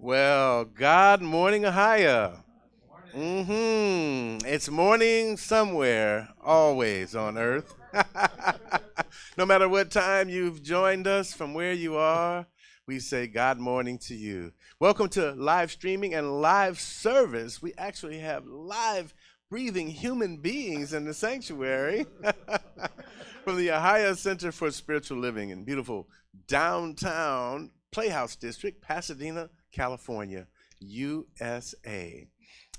Well, God morning, Ahiah. It's morning somewhere, always on earth. No matter what time you've joined us from where you are, we say God morning to you. Welcome to live streaming and live service. We actually have live breathing human beings in the sanctuary from the Ahiah Center for Spiritual Living in beautiful downtown Playhouse District, Pasadena, California, USA.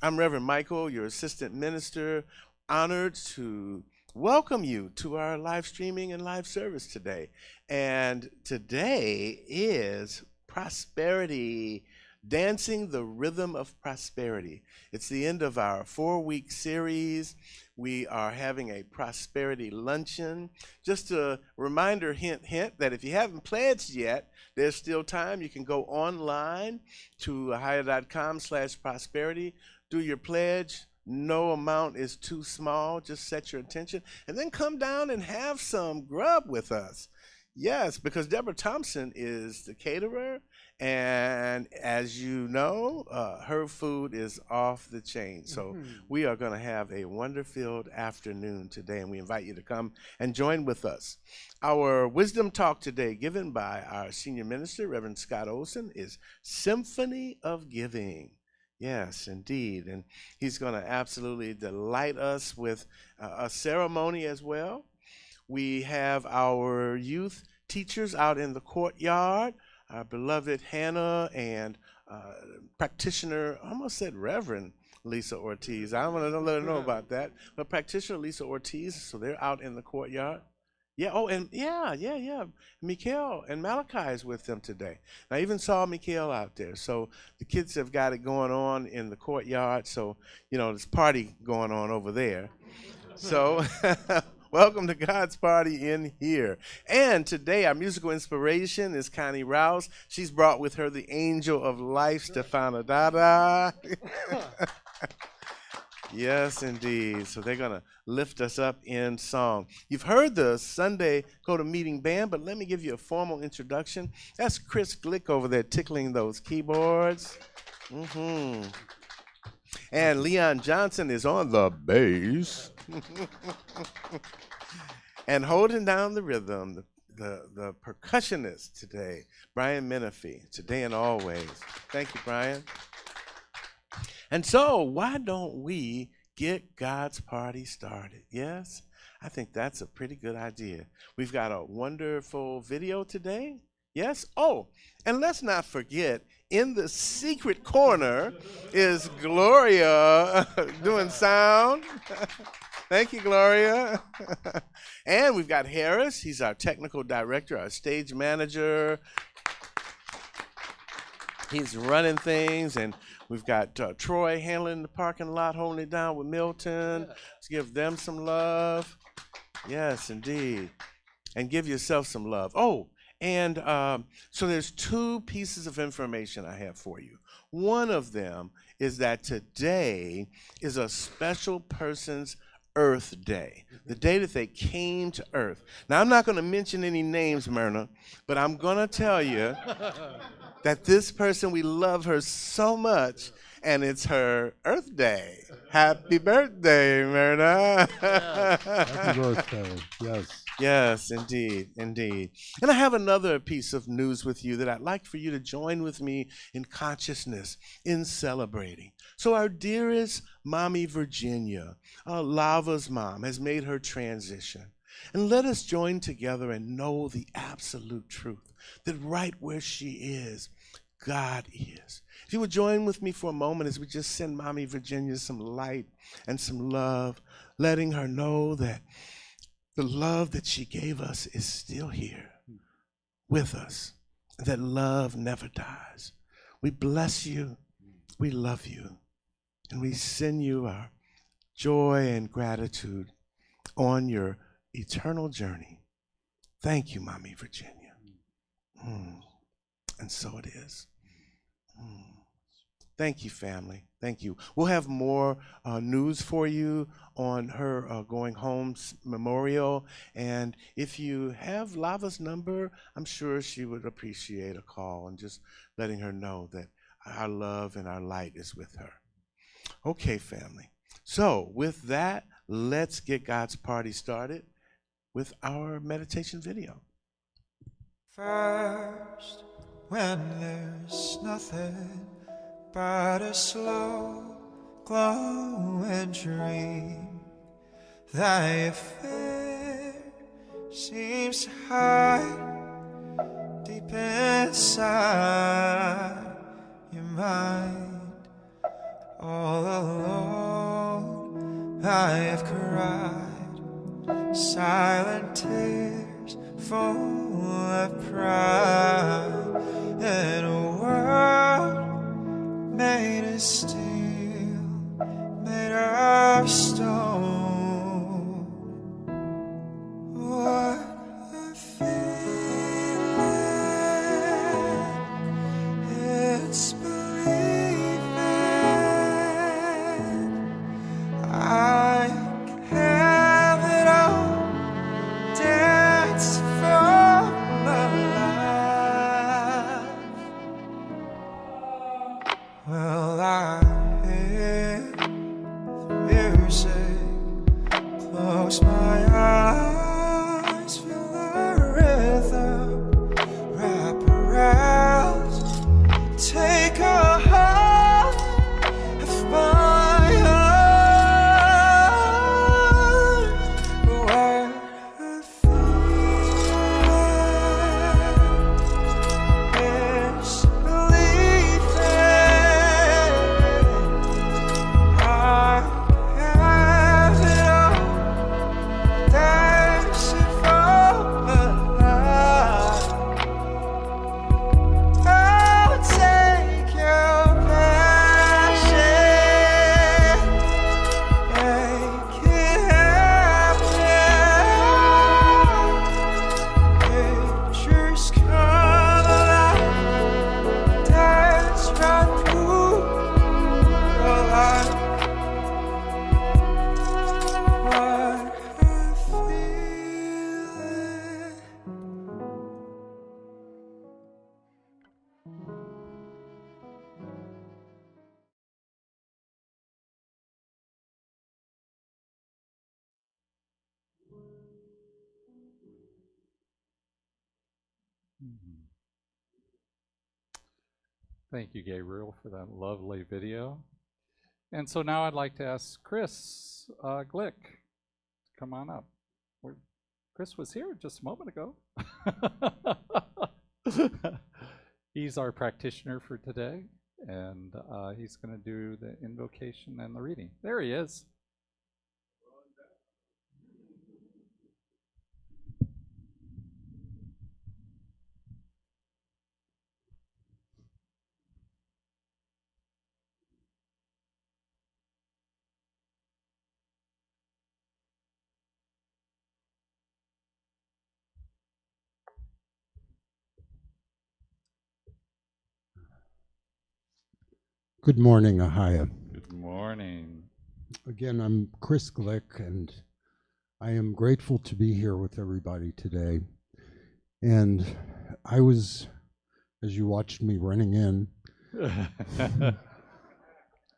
I'm Reverend Michael, your assistant minister, honored to welcome you to our live streaming and live service today. And today is Prosperity, Dancing the Rhythm of Prosperity. It's the end of our 4-week series. We are having a prosperity luncheon. Just a reminder, hint, hint, that if you haven't pledged yet, there's still time. You can go online to ahiah.com/prosperity, do your pledge. No amount is too small. Just set your intention and then come down and have some grub with us. Yes, because Deborah Thompson is the caterer, and as you know, her food is off the chain. So we are going to have a wonder-filled afternoon today, and we invite you to come and join with us. Our wisdom talk today, given by our senior minister, Reverend Scott Olson, is Symphony of Giving. Yes, indeed. And he's going to absolutely delight us with a ceremony as well. We have our youth teachers out in the courtyard, our beloved Hannah and practitioner, I almost said Reverend Lisa Ortiz. I want to let her know about that. But practitioner Lisa Ortiz, so they're out in the courtyard. Yeah, oh, and yeah. Mikhail and Malachi is with them today. And I even saw Mikhail out there. So the kids have got it going on in the courtyard. So, there's party going on over there. So welcome to God's party in here. And today our musical inspiration is Connie Rouse. She's brought with her the angel of life, Stefana Dada. Yes, indeed. So they're going to lift us up in song. You've heard the Sunday Go to Meeting Band, but let me give you a formal introduction. That's Chris Glick over there tickling those keyboards. And Leon Johnson is on the bass. And holding down the rhythm, the percussionist today, Brian Menifee, today and always. Thank you, Brian. And so, why don't we get God's party started? Yes, I think that's a pretty good idea. We've got a wonderful video today. Yes? Oh, and let's not forget, in the secret corner is Gloria doing sound. Thank you, Gloria. And we've got Harris. He's our technical director, our stage manager. He's running things, and we've got Troy handling the parking lot, holding it down with Milton. Let's give them some love. Yes, indeed. And give yourself some love. Oh, and so there's 2 pieces of information I have for you. One of them is that today is a special person's Earth Day, the day that they came to Earth. Now, I'm not going to mention any names, Myrna, but I'm going to tell you that this person, we love her so much, and it's her Earth Day. Happy birthday, Myrna. Happy birthday, yes. Yes, indeed, indeed. And I have another piece of news with you that I'd like for you to join with me in consciousness, in celebrating. So our dearest mommy Virginia, Lava's mom, has made her transition. And let us join together and know the absolute truth, that right where she is, God is. If you would join with me for a moment as we just send mommy Virginia some light and some love, letting her know that the love that she gave us is still here with us, that love never dies. We bless you, we love you, and we send you our joy and gratitude on your eternal journey. Thank you, Mommy Virginia. And so it is. Thank you, family. Thank you. We'll have more news for you on her going home memorial. And if you have Lava's number, I'm sure she would appreciate a call and just letting her know that our love and our light is with her. Okay, family. So with that, let's get God's party started with our meditation video. First, when there's nothing but a slow glowing dream that your fear seems to hide deep inside your mind. All alone I have cried silent tears full of pride in a world made of steel, made of stone. What a feeling, it's believing I have it all, dance for my life. Well, I hear the music, close my eyes, feel the rhythm, wrap around, take a hold of my heart. What a feeling, it's believing I have it all, dancing for my life. I'll take your passion, make it happen. Pictures come alive, dance right through your life. What a feeling. Thank you, Gabriel, for that lovely video. And so now I'd like to ask Chris Glick to come on up. Chris was here just a moment ago. He's our practitioner for today, and he's going to do the invocation and the reading. There he is. Good morning, Ahiah. Good morning. Again, I'm Chris Glick, and I am grateful to be here with everybody today. And I was, as you watched me running in,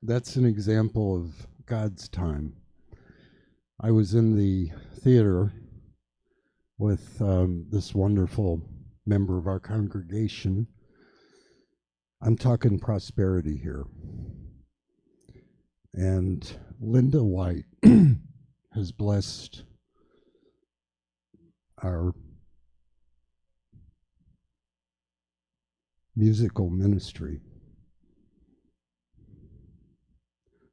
that's an example of God's time. I was in the theater with this wonderful member of our congregation. I'm talking prosperity here. And Linda White has blessed our musical ministry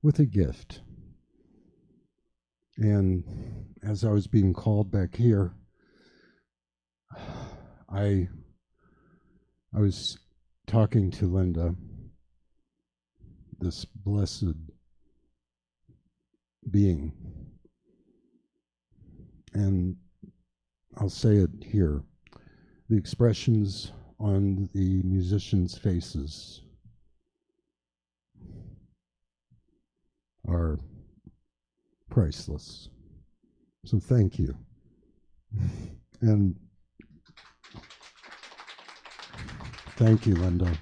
with a gift. And as I was being called back here, I was talking to Linda, this blessed being, and I'll say it here, the expressions on the musicians' faces are priceless. So thank you. And thank you, Linda.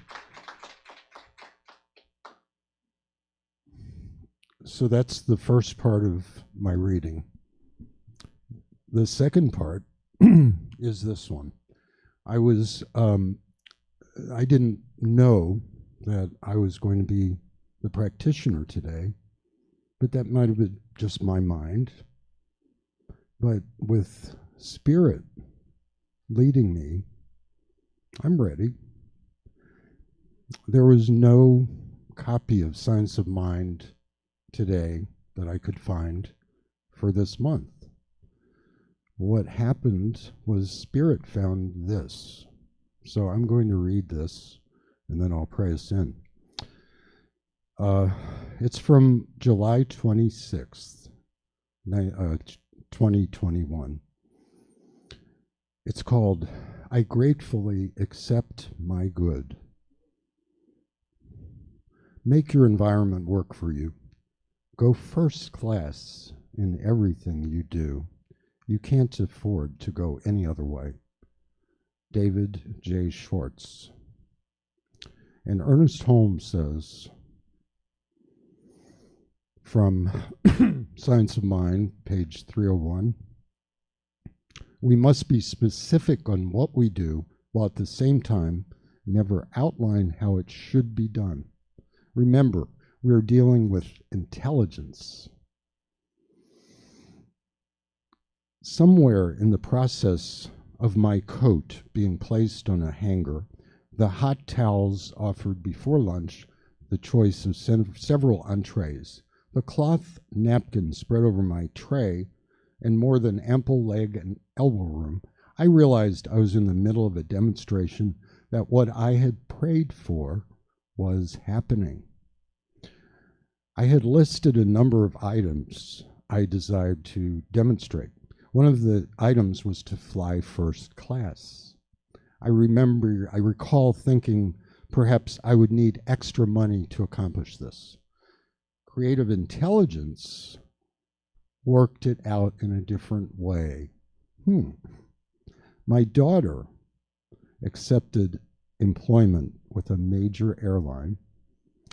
So that's the first part of my reading. The second part is this one. I didn't know that I was going to be the practitioner today, but that might have been just my mind. But with Spirit leading me, I'm ready. There was no copy of Science of Mind today that I could find for this month. What happened was Spirit found this. So I'm going to read this, and then I'll pray us in. It's from July 26th, 2021. It's called, I Gratefully Accept My Good. Make your environment work for you. Go first class in everything you do. You can't afford to go any other way. David J. Schwartz. And Ernest Holmes says, from Science of Mind, page 301, we must be specific on what we do, while at the same time never outline how it should be done. Remember, we are dealing with intelligence. Somewhere in the process of my coat being placed on a hanger, the hot towels offered before lunch, the choice of several entrees, the cloth napkin spread over my tray, and more than ample leg and elbow room, I realized I was in the middle of a demonstration that what I had prayed for was happening. I had listed a number of items I desired to demonstrate. One of the items was to fly first class. I recall thinking perhaps I would need extra money to accomplish this. Creative intelligence worked it out in a different way. My daughter accepted employment with a major airline,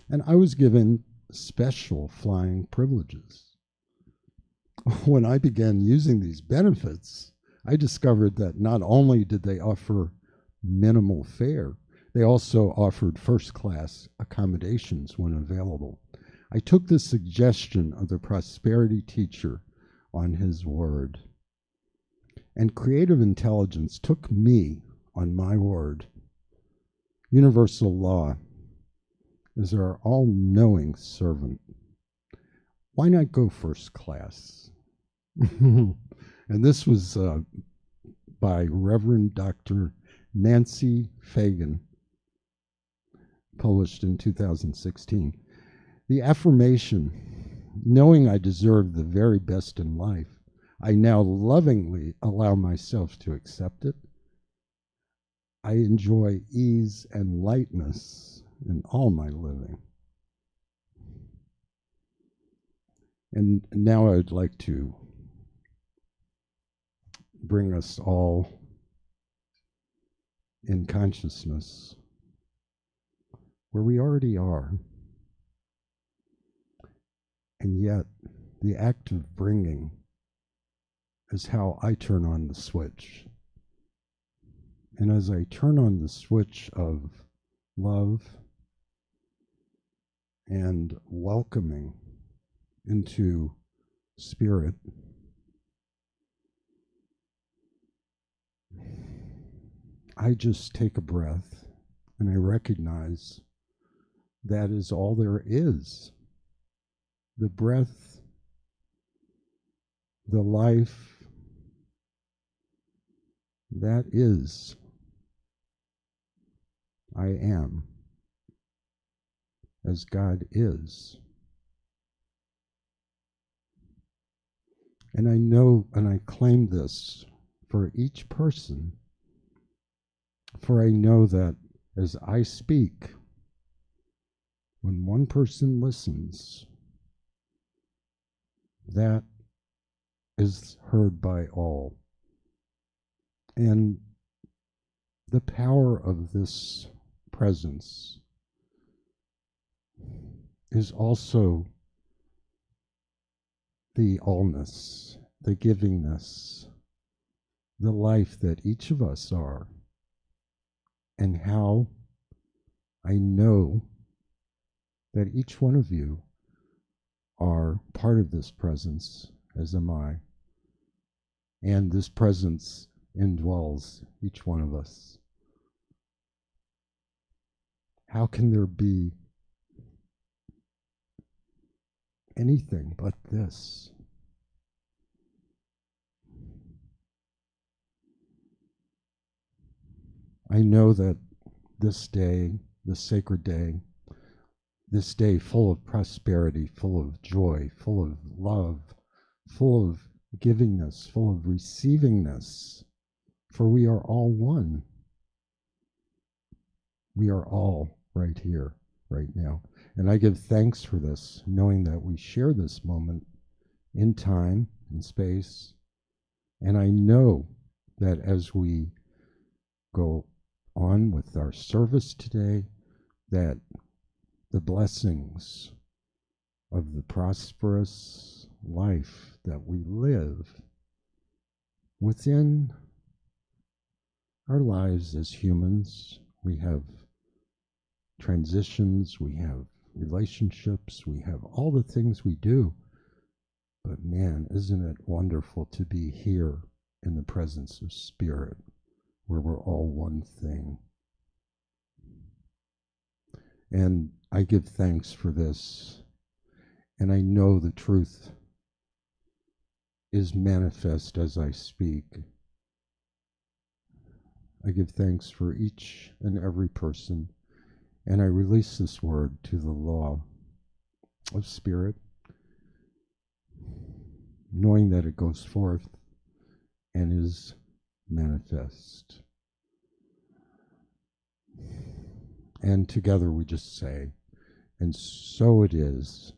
and I was given special flying privileges. When I began using these benefits, I discovered that not only did they offer minimal fare, they also offered first-class accommodations when available. I took the suggestion of the prosperity teacher on his word, and creative intelligence took me on my word. Universal law is our all-knowing servant. Why not go first class? And this was by Reverend Dr. Nancy Fagan, published in 2016. The affirmation, knowing I deserve the very best in life, I now lovingly allow myself to accept it. I enjoy ease and lightness in all my living. And now I'd like to bring us all in consciousness where we already are. And yet, the act of bringing is how I turn on the switch. And as I turn on the switch of love and welcoming into Spirit, I just take a breath and I recognize that is all there is. The breath, the life, that is, I am, as God is. And I know and I claim this for each person, for I know that as I speak, when one person listens, that is heard by all. And the power of this presence is also the allness, the givingness, the life that each of us are, and how I know that each one of you are part of this presence, as am I. And this presence indwells each one of us. How can there be anything but this? I know that this day, this sacred day, this day full of prosperity, full of joy, full of love, full of givingness, full of receivingness, for we are all one. We are all right here, right now. And I give thanks for this, knowing that we share this moment in time and space. And I know that as we go on with our service today, that the blessings of the prosperous life that we live within our lives as humans, we have transitions, we have relationships, we have all the things we do. But man, isn't it wonderful to be here in the presence of Spirit, where we're all one thing. And I give thanks for this. And I know the truth is manifest as I speak. I give thanks for each and every person. And I release this word to the law of Spirit, knowing that it goes forth and is manifest. And together we just say, and so it is.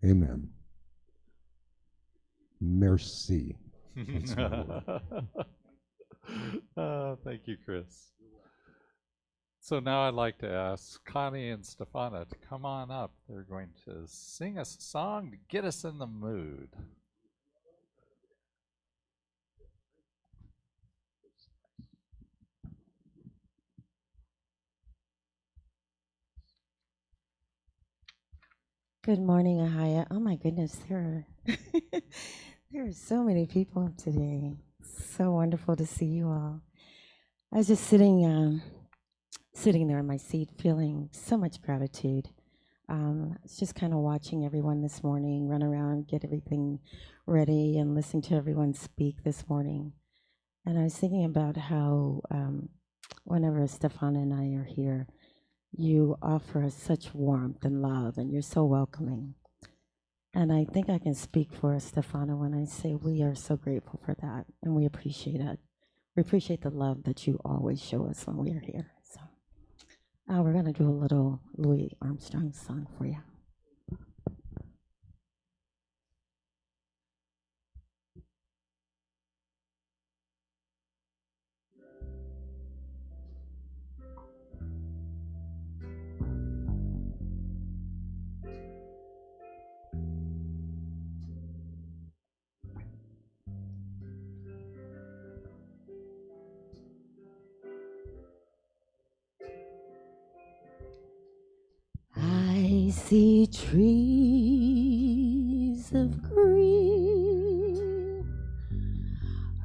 Amen. Merci. That's my word. Thank you, Chris. So now I'd like to ask Connie and Stefana to come on up. They're going to sing us a song to get us in the mood. Good morning, Ahiah. Oh my goodness, there are so many people today. So wonderful to see you all. I was just sitting there in my seat, feeling so much gratitude. It's just kind of watching everyone this morning run around, get everything ready, and listen to everyone speak this morning. And I was thinking about how whenever Stefana and I are here, you offer us such warmth and love, and you're so welcoming. And I think I can speak for Stefana when I say we are so grateful for that, and we appreciate it. We appreciate the love that you always show us when we are here. So we're going to do a little Louis Armstrong song for you. I see trees of green,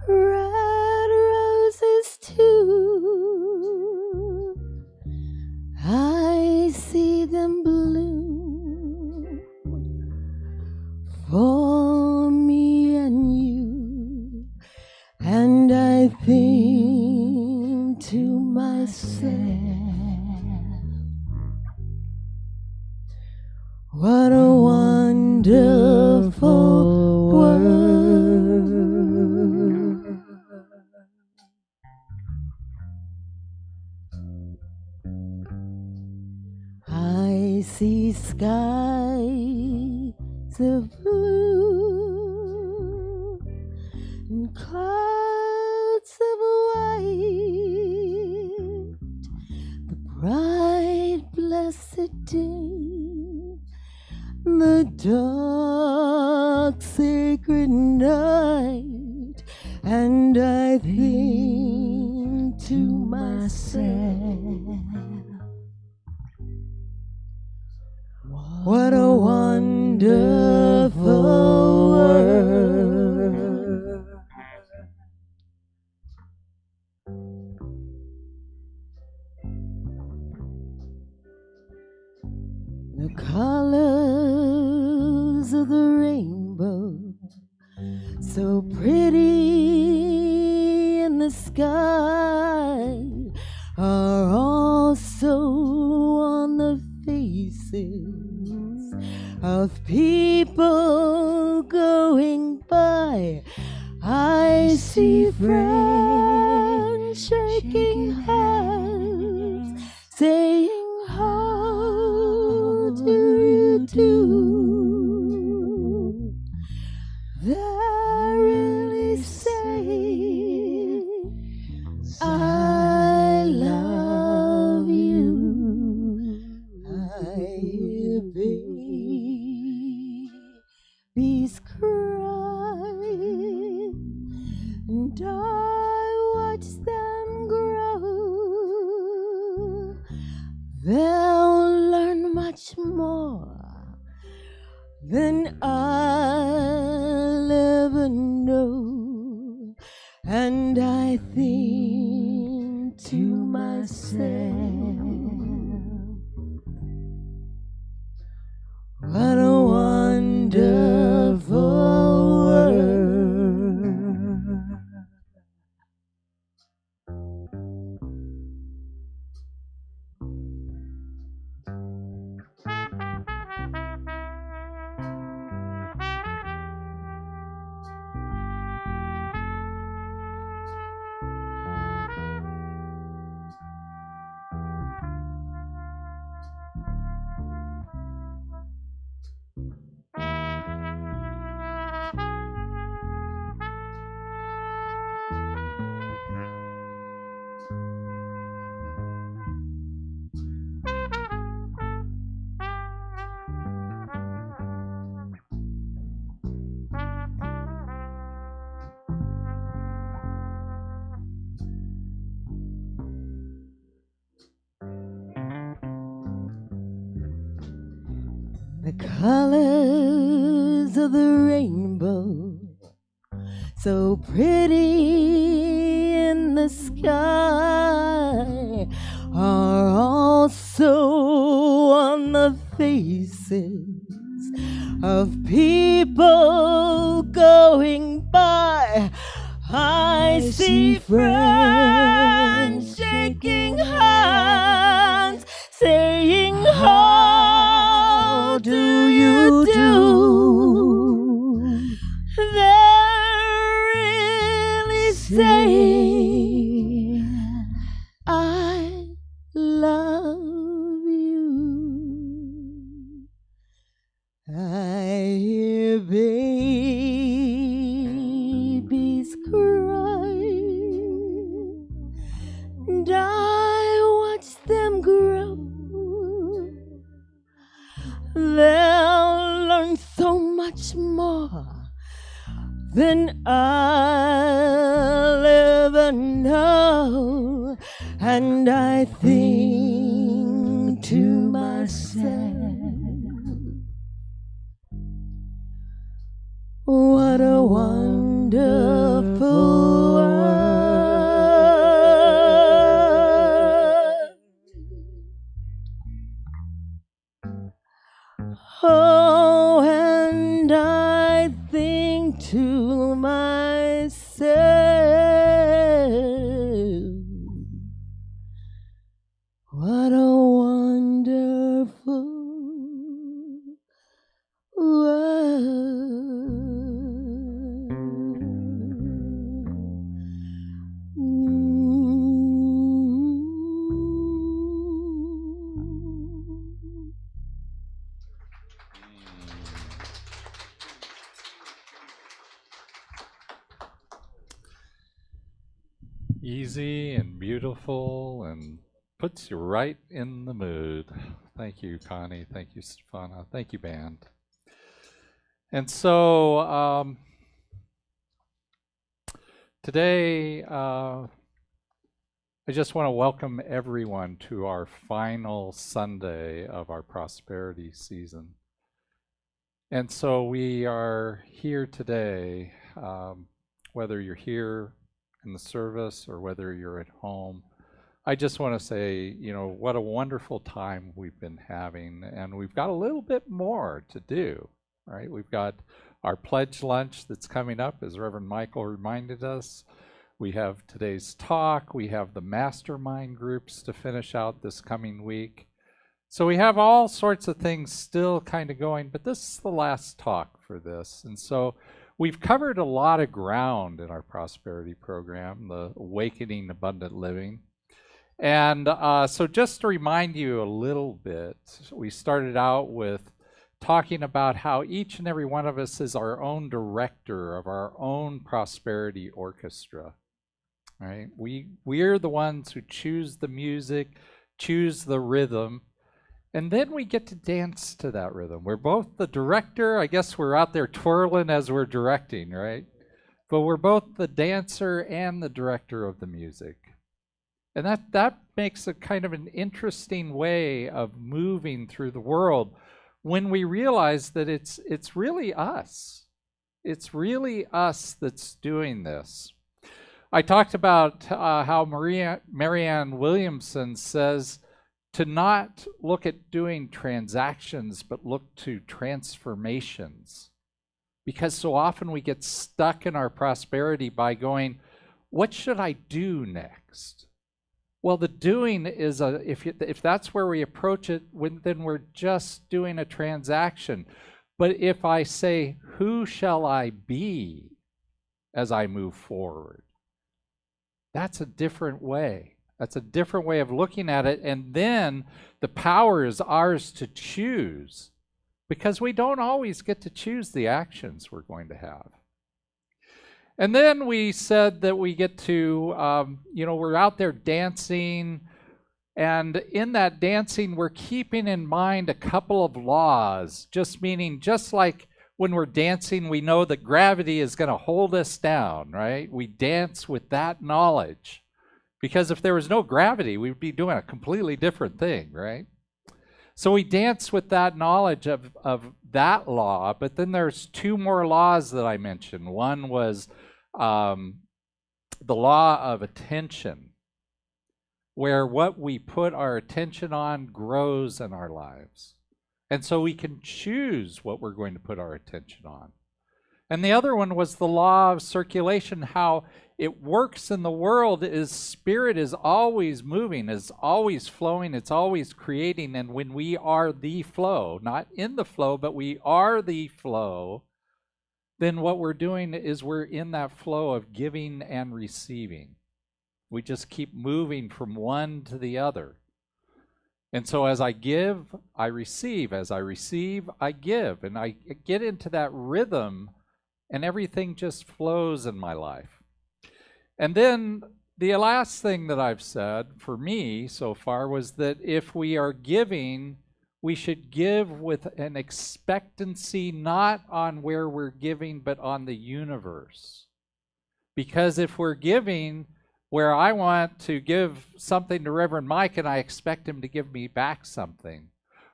red roses too. I see them bloom for me and you, and I think to myself, what a wonderful world. I see skies of blue and clouds of white, the bright blessed day, the dawn good night, and I think to myself, what a wonderful world. The colors of the rainbow, so pretty in the sky, are also on the faces of people going by. I see friends shaking hands, saying, how do you do? They're really saying, I love you. I hear babies cry, and I watch them grow. They'll learn much more than I'll ever know, and I think to myself, what a wonderful world. The colors of the rainbow, so pretty in the sky, are also on the faces of people going by. I see friends shaking hands, saying, how do you do? They're really saying, I love you. I hear babies cry, and I watch them grow. They'll learn so much more than I'll ever know, and I think to myself, what a wonderful world. Oh, and I think to myself, what a wonderful world. Easy and beautiful and puts you right in the mood. Thank you, Connie. Thank you, Stefana. Thank you, band. And so Today, I just want to welcome everyone to our final Sunday of our prosperity season. And so we are here today, whether you're here in the service or whether you're at home. I just want to say, what a wonderful time we've been having, and we've got a little bit more to do, right? We've got our pledge lunch that's coming up, as Reverend Michael reminded us. We have today's talk. We have the mastermind groups to finish out this coming week. So we have all sorts of things still kind of going, but this is the last talk for this. And so we've covered a lot of ground in our prosperity program, the Awakening Abundant Living. And so just to remind you a little bit, we started out with talking about how each and every one of us is our own director of our own prosperity orchestra, right? We're the ones who choose the music, choose the rhythm, and then we get to dance to that rhythm. We're both the director. I guess we're out there twirling as we're directing, right? But we're both the dancer and the director of the music. And that makes a kind of an interesting way of moving through the world when we realize that it's really us. It's really us that's doing this. I talked about how Marianne Williamson says to not look at doing transactions, but look to transformations. Because so often we get stuck in our prosperity by going, what should I do next? Well, the doing is, if that's where we approach it, then we're just doing a transaction. But if I say, who shall I be as I move forward? That's a different way. That's a different way of looking at it. And then the power is ours to choose, because we don't always get to choose the actions we're going to have. And then we said that we get to, we're out there dancing, and in that dancing, we're keeping in mind a couple of laws, just like when we're dancing, we know that gravity is going to hold us down, right? We dance with that knowledge, because if there was no gravity, we'd be doing a completely different thing, right? So we dance with that knowledge of that law, but then there's two more laws that I mentioned. One was the law of attention, where what we put our attention on grows in our lives. And so we can choose what we're going to put our attention on. And the other one was the law of circulation, how it works in the world is spirit is always moving, is always flowing, it's always creating. And when we are the flow, not in the flow, but we are the flow, then what we're doing is we're in that flow of giving and receiving. We just keep moving from one to the other. And so as I give, I receive. As I receive, I give. And I get into that rhythm, and everything just flows in my life. And then the last thing that I've said for me so far was that if we are giving, we should give with an expectancy, not on where we're giving, but on the universe. Because if we're giving where I want to give something to Reverend Mike and I expect him to give me back something,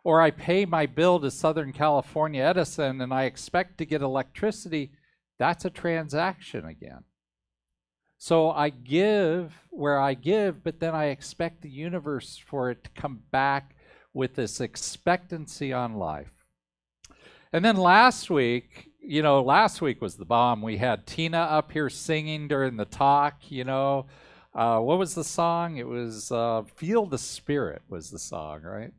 or I pay my bill to Southern California Edison and I expect to get electricity, that's a transaction again. So I give where I give, but then I expect the universe for it to come back with this expectancy on life. And then last week was the bomb. We had Tina up here singing during the talk, what was the song? It was Feel the Spirit was the song, right?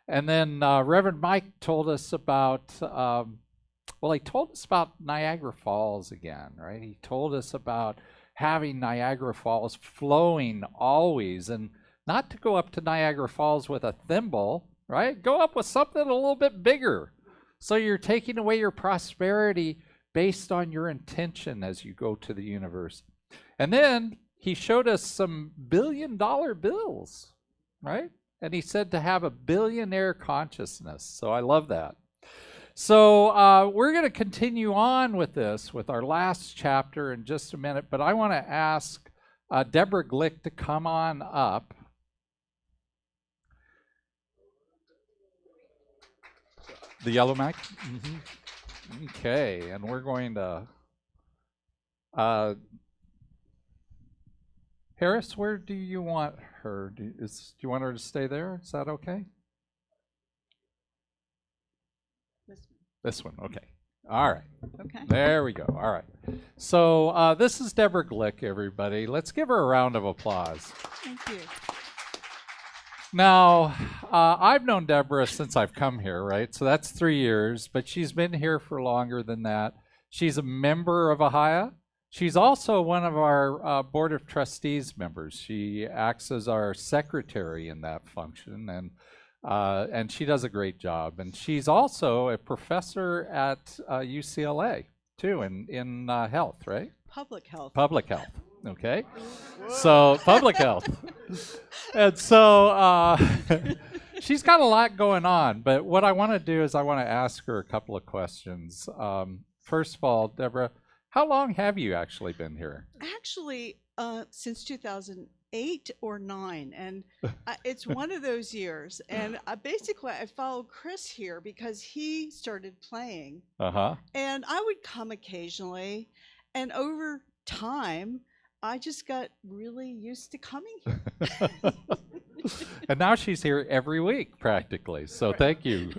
And then Reverend Mike told us about, he told us about Niagara Falls again, right? He told us about having Niagara Falls flowing always, and not to go up to Niagara Falls with a thimble, right? Go up with something a little bit bigger. So you're taking away your prosperity based on your intention as you go to the universe. And then he showed us some billion-dollar bills, right? And he said to have a billionaire consciousness. So I love that. So we're going to continue on with this, with our last chapter in just a minute, but I want to ask Deborah Glick to come on up. The yellow mic? Mm-hmm. Okay, and we're going to... Harris, where do you want her? Do you want her to stay there? Is that okay? This one, okay. All right. Okay. There we go. All right. So this is Deborah Glick, everybody. Let's give her a round of applause. Thank you. Now, I've known Deborah since I've come here, right? So that's 3 years, but she's been here for longer than that. She's a member of Ahiah. She's also one of our Board of Trustees members. She acts as our secretary in that function, and she does a great job. And she's also a professor at UCLA, too, in health, right? Public health. Public health, okay? So, public health. And so, she's got a lot going on, but what I want to do is I want to ask her a couple of questions. First of all, Deborah, how long have you actually been here? Actually, since 2008 or 9, and it's one of those years. And basically, I followed Chris here because he started playing. And I would come occasionally, and over time, I just got really used to coming here. And now she's here every week, practically. So thank you.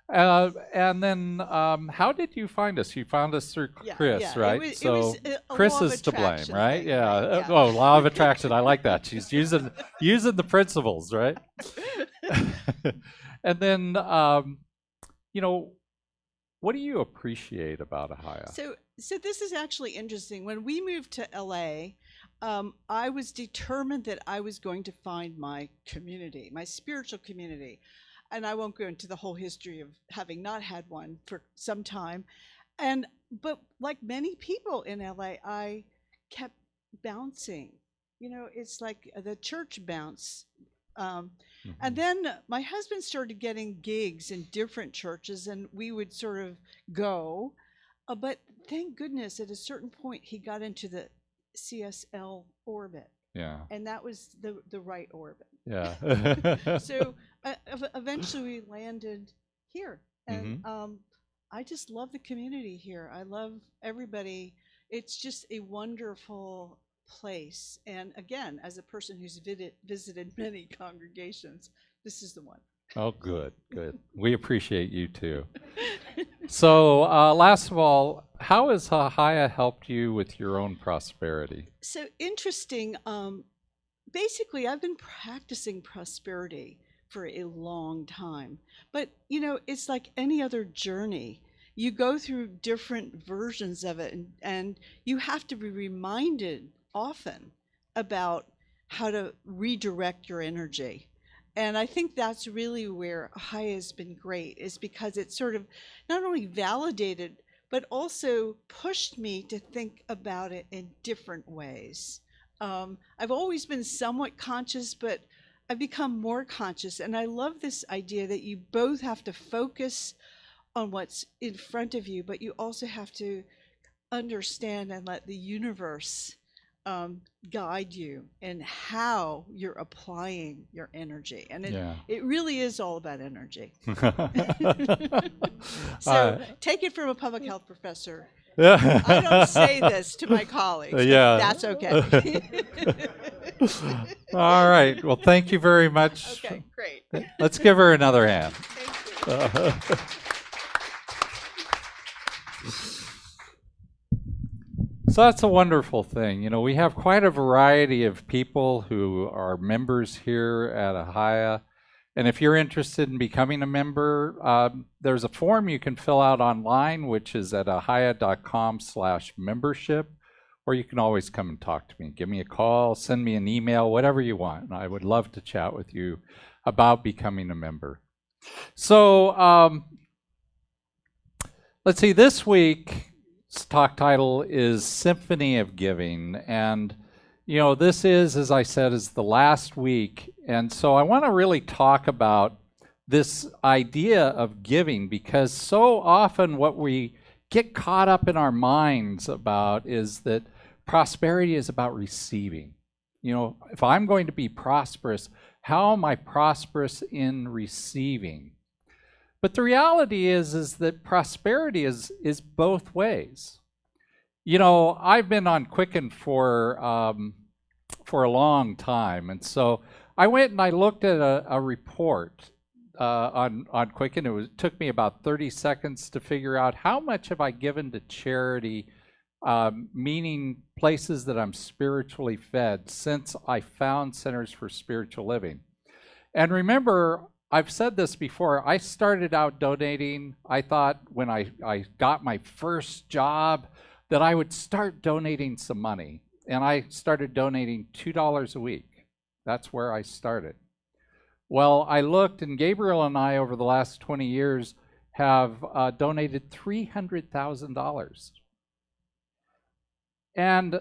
And then, how did you find us? You found us through Chris, right? It so was Chris is to blame, right? Yeah. Oh, law of attraction. I like that. She's using the principles, right? And then, what do you appreciate about Ahiah? So this is actually interesting. When we moved to LA, I was determined that I was going to find my community, my spiritual community. And I won't go into the whole history of having not had one for some time. But like many people in LA, I kept bouncing. It's like the church bounce. And then my husband started getting gigs in different churches, and we would sort of go. But thank goodness, at a certain point, he got into the CSL orbit. Yeah. And that was the right orbit. Yeah. So eventually we landed here. And I just love the community here. I love everybody. It's just a wonderful place. And again, as a person who's visited many congregations, this is the one. Oh, good. We appreciate you too. So, last of all, how has Ahiah helped you with your own prosperity? So interesting. Basically, I've been practicing prosperity for a long time. But, it's like any other journey. You go through different versions of it, and you have to be reminded often about how to redirect your energy. And I think that's really where Ahiah has been great, is because it sort of not only validated, but also pushed me to think about it in different ways. I've always been somewhat conscious, but I've become more conscious. And I love this idea that you both have to focus on what's in front of you, but you also have to understand and let the universe guide you in how you're applying your energy. And it really is all about energy. So take it from a public health professor. I don't say this to my colleagues, but that's okay. All right. Well, thank you very much. Okay, great. Let's give her another hand. Thank you. So that's a wonderful thing. We have quite a variety of people who are members here at Ahiah. And if you're interested in becoming a member, there's a form you can fill out online, which is at ahiah.com/membership, or you can always come and talk to me. Give me a call, send me an email, whatever you want. And I would love to chat with you about becoming a member. So let's see, this week's talk title is Symphony of Giving. And this is, as I said, is the last week. And so I want to really talk about this idea of giving, because so often what we get caught up in our minds about is that prosperity is about receiving. You know, if I'm going to be prosperous, how am I prosperous in receiving? But the reality is that prosperity is both ways. You know, I've been on Quicken for a long time, and so I went and I looked at a report on Quicken. It took me about 30 seconds to figure out how much have I given to charity, meaning places that I'm spiritually fed, since I found Centers for Spiritual Living. And remember, I've said this before, I started out donating. I thought when I got my first job that I would start donating some money. And I started donating $2 a week. That's where I started. Well, I looked, and Gabriel and I over the last 20 years have donated $300,000. And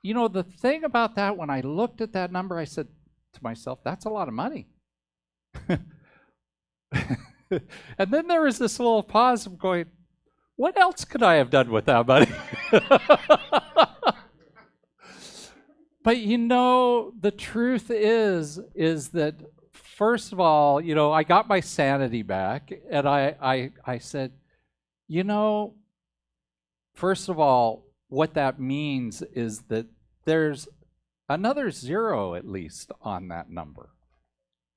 you know, the thing about that, when I looked at that number, I said to myself, that's a lot of money. And then there was this little pause of going, what else could I have done with that money? But you know, the truth is that, first of all, you know, I got my sanity back, and I said, you know, first of all, what that means is that there's another zero at least on that number,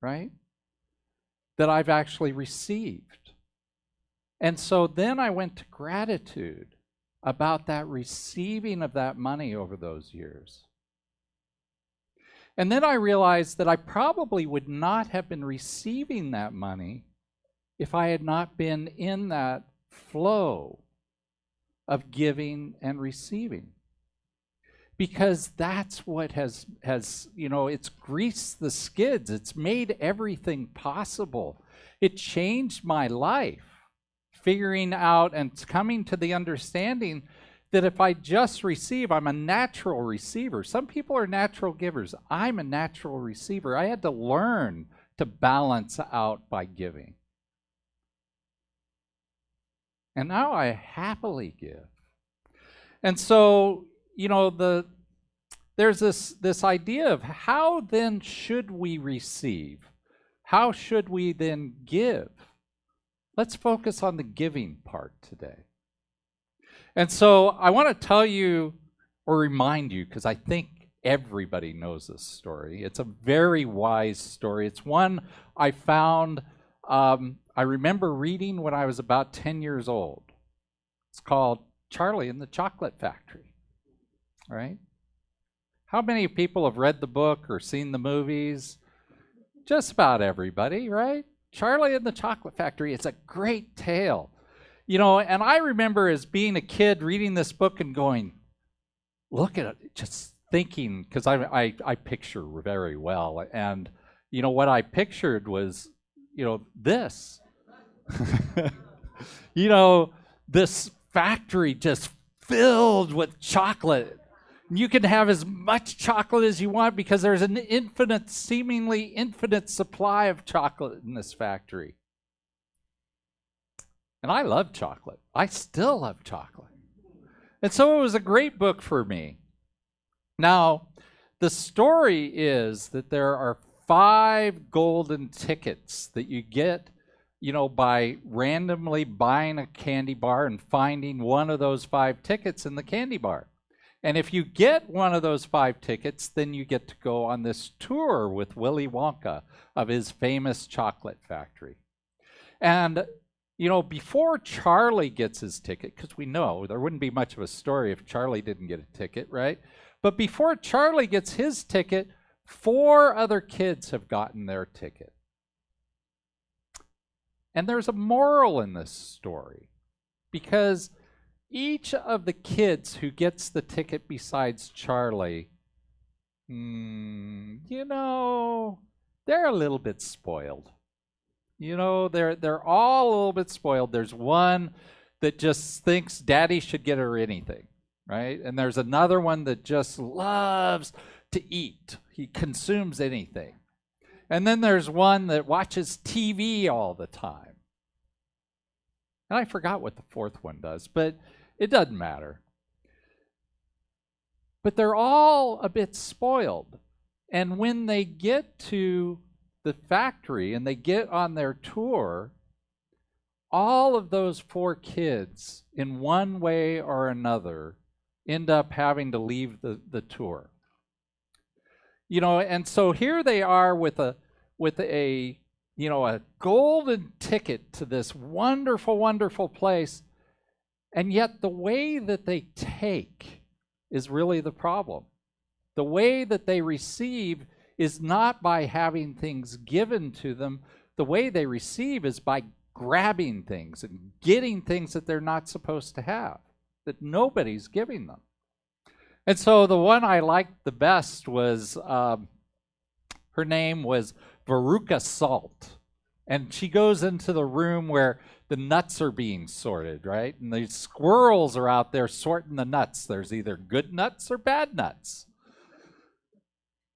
right? That I've actually received. And so then I went to gratitude about that receiving of that money over those years. And then I realized that I probably would not have been receiving that money if I had not been in that flow of giving and receiving. Because that's what has you know, it's greased the skids. It's made everything possible. It changed my life, figuring out and coming to the understanding that if I just receive, I'm a natural receiver. Some people are natural givers. I'm a natural receiver. I had to learn to balance out by giving. And now I happily give. And so, you know, there's this idea of how then should we receive? How should we then give? Let's focus on the giving part today. And so I want to tell you or remind you, because I think everybody knows this story. It's a very wise story. It's one I found, I remember reading when I was about 10 years old. It's called Charlie and the Chocolate Factory, right? How many people have read the book or seen the movies? Just about everybody, right? Charlie and the Chocolate Factory. It's a great tale. You know, and I remember as being a kid reading this book and going, look at it, just thinking, because I picture very well. And, you know, what I pictured was, you know, this. You know, this factory just filled with chocolate. You can have as much chocolate as you want because there's an infinite, seemingly infinite supply of chocolate in this factory. And I love chocolate. I still love chocolate. And so it was a great book for me. Now, the story is that there are 5 golden tickets that you get, you know, by randomly buying a candy bar and finding one of those 5 tickets in the candy bar. And if you get one of those 5 tickets, then you get to go on this tour with Willy Wonka of his famous chocolate factory. And you know, before Charlie gets his ticket, because we know there wouldn't be much of a story if Charlie didn't get a ticket, right? But before Charlie gets his ticket, 4 other kids have gotten their ticket. And there's a moral in this story, because each of the kids who gets the ticket besides Charlie, you know, they're a little bit spoiled. You know, they're all a little bit spoiled. There's one that just thinks daddy should get her anything, right? And there's another one that just loves to eat. He consumes anything. And then there's one that watches TV all the time. And I forgot what the fourth one does, but it doesn't matter. But they're all a bit spoiled. And when they get to the factory and they get on their tour, all of those 4 kids, in one way or another, end up having to leave the tour. You know, and so here they are with a you know, a golden ticket to this wonderful, wonderful place, and yet the way that they take is really the problem. The way that they receive is not by having things given to them. The way they receive is by grabbing things and getting things that they're not supposed to have, that nobody's giving them. And so the one I liked the best was, her name was Veruca Salt. And she goes into the room where the nuts are being sorted, right? And the squirrels are out there sorting the nuts. There's either good nuts or bad nuts.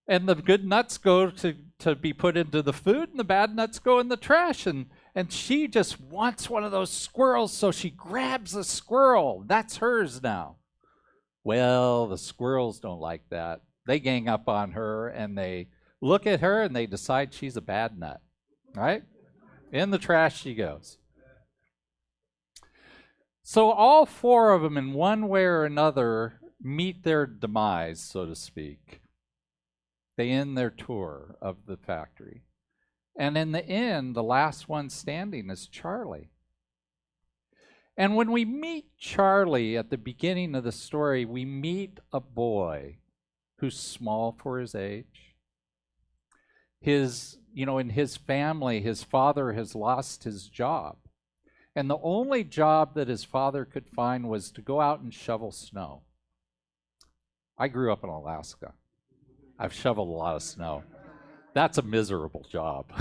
And the good nuts go to be put into the food, and the bad nuts go in the trash. And she just wants one of those squirrels, so she grabs a squirrel. That's hers now. Well, the squirrels don't like that. They gang up on her, and they look at her, and they decide she's a bad nut, right? In the trash she goes. So all 4 of them, in one way or another, meet their demise, so to speak. They end their tour of the factory. And in the end, the last one standing is Charlie. And when we meet Charlie at the beginning of the story, we meet a boy who's small for his age. In his family, his father has lost his job. And the only job that his father could find was to go out and shovel snow. I grew up in Alaska. I've shoveled a lot of snow. That's a miserable job.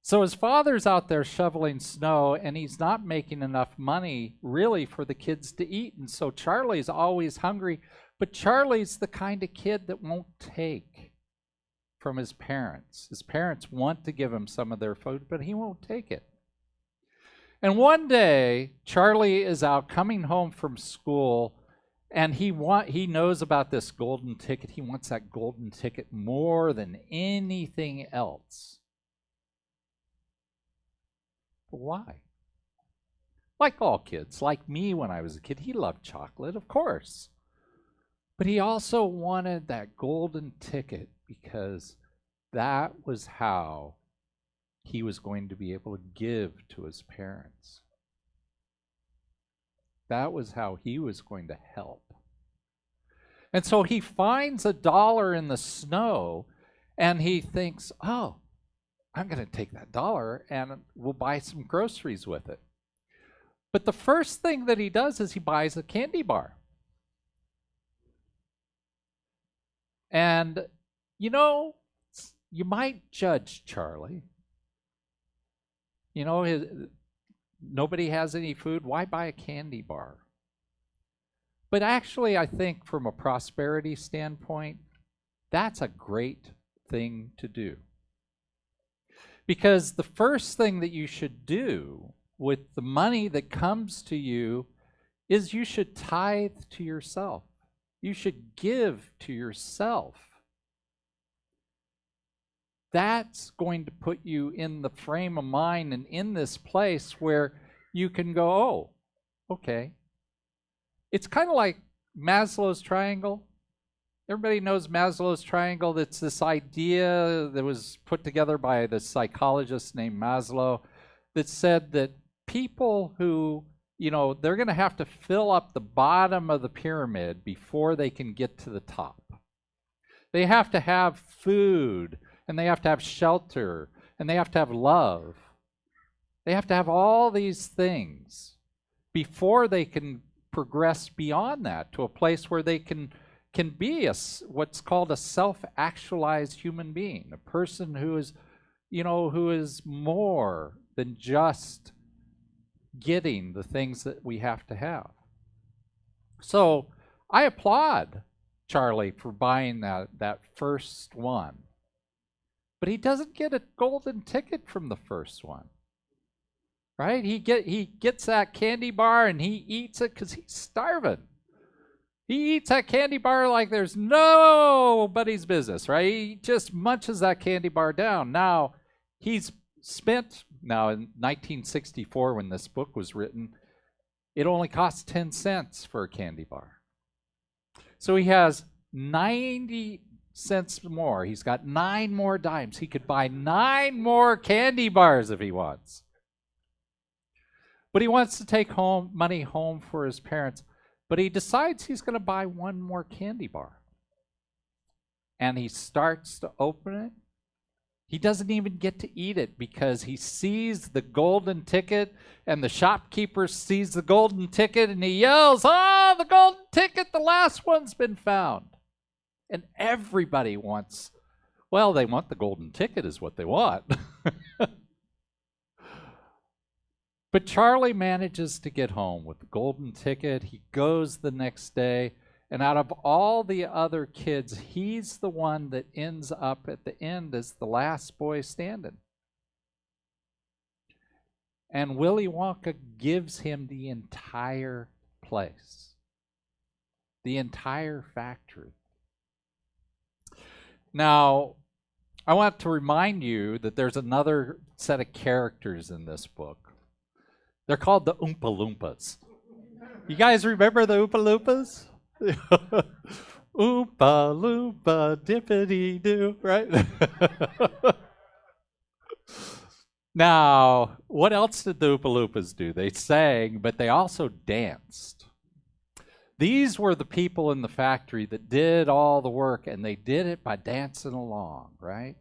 So his father's out there shoveling snow, and he's not making enough money really for the kids to eat. And so Charlie's always hungry, but Charlie's the kind of kid that won't take from his parents. His parents want to give him some of their food, but he won't take it. And one day, Charlie is out coming home from school, and he knows about this golden ticket. He wants that golden ticket more than anything else. But why? Like all kids, like me when I was a kid, he loved chocolate, of course. But he also wanted that golden ticket because that was how he was going to be able to give to his parents. That was how he was going to help. And so he finds $1 in the snow, and he thinks, oh, I'm going to take that $1 and we'll buy some groceries with it. But the first thing that he does is he buys a candy bar. And, you know, you might judge Charlie. You know, nobody has any food. Why buy a candy bar? But actually, I think from a prosperity standpoint, that's a great thing to do. Because the first thing that you should do with the money that comes to you is you should tithe to yourself. You should give to yourself. That's going to put you in the frame of mind and in this place where you can go, oh, okay. It's kind of like Maslow's triangle. Everybody knows Maslow's triangle. That's this idea that was put together by the psychologist named Maslow that said that people who, you know, they're going to have to fill up the bottom of the pyramid before they can get to the top. They have to have food, and they have to have shelter, and they have to have love. They have to have all these things before they can progress beyond that to a place where they can be what's called a self-actualized human being, a person who is, you know, who is more than just getting the things that we have to have. So I applaud Charlie for buying that first one. But he doesn't get a golden ticket from the first one. Right? He gets that candy bar and he eats it because he's starving. He eats that candy bar like there's nobody's business, right? He just munches that candy bar down. Now, he's spent, now in 1964 when this book was written, it only costs 10 cents for a candy bar. So he has 90 cents more. He's got 9 more dimes. He could buy 9 more candy bars if he wants. But he wants to take money home for his parents. But he decides he's going to buy 1 more candy bar. And he starts to open it. He doesn't even get to eat it because he sees the golden ticket, and the shopkeeper sees the golden ticket, and he yells, "Oh, the golden ticket, the last one's been found." And everybody wants, well, they want the golden ticket is what they want. But Charlie manages to get home with the golden ticket. He goes the next day, and out of all the other kids, he's the one that ends up at the end as the last boy standing. And Willy Wonka gives him the entire place, the entire factory. Now, I want to remind you that there's another set of characters in this book. They're called the Oompa Loompas. You guys remember the Oompa Loompas? Oompa Loompa dippity doo, right? Now, what else did the Oompa Loompas do? They sang, but they also danced. These were the people in the factory that did all the work, and they did it by dancing along, right?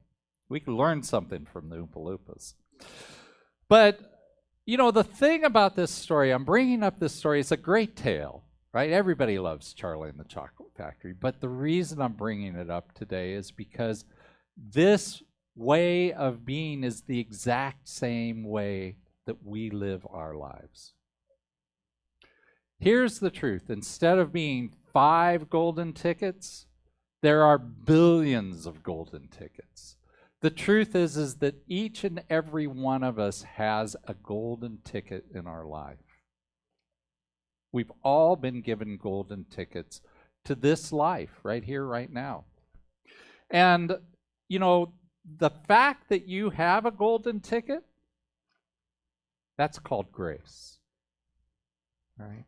We could learn something from the Oompa Loompas. But, you know, the thing about this story, I'm bringing up this story, it's a great tale, right? Everybody loves Charlie and the Chocolate Factory. But the reason I'm bringing it up today is because this way of being is the exact same way that we live our lives. Here's the truth. Instead of being 5 golden tickets, there are billions of golden tickets. The truth is that each and every one of us has a golden ticket in our life. We've all been given golden tickets to this life right here, right now. And, you know, the fact that you have a golden ticket, that's called grace, right?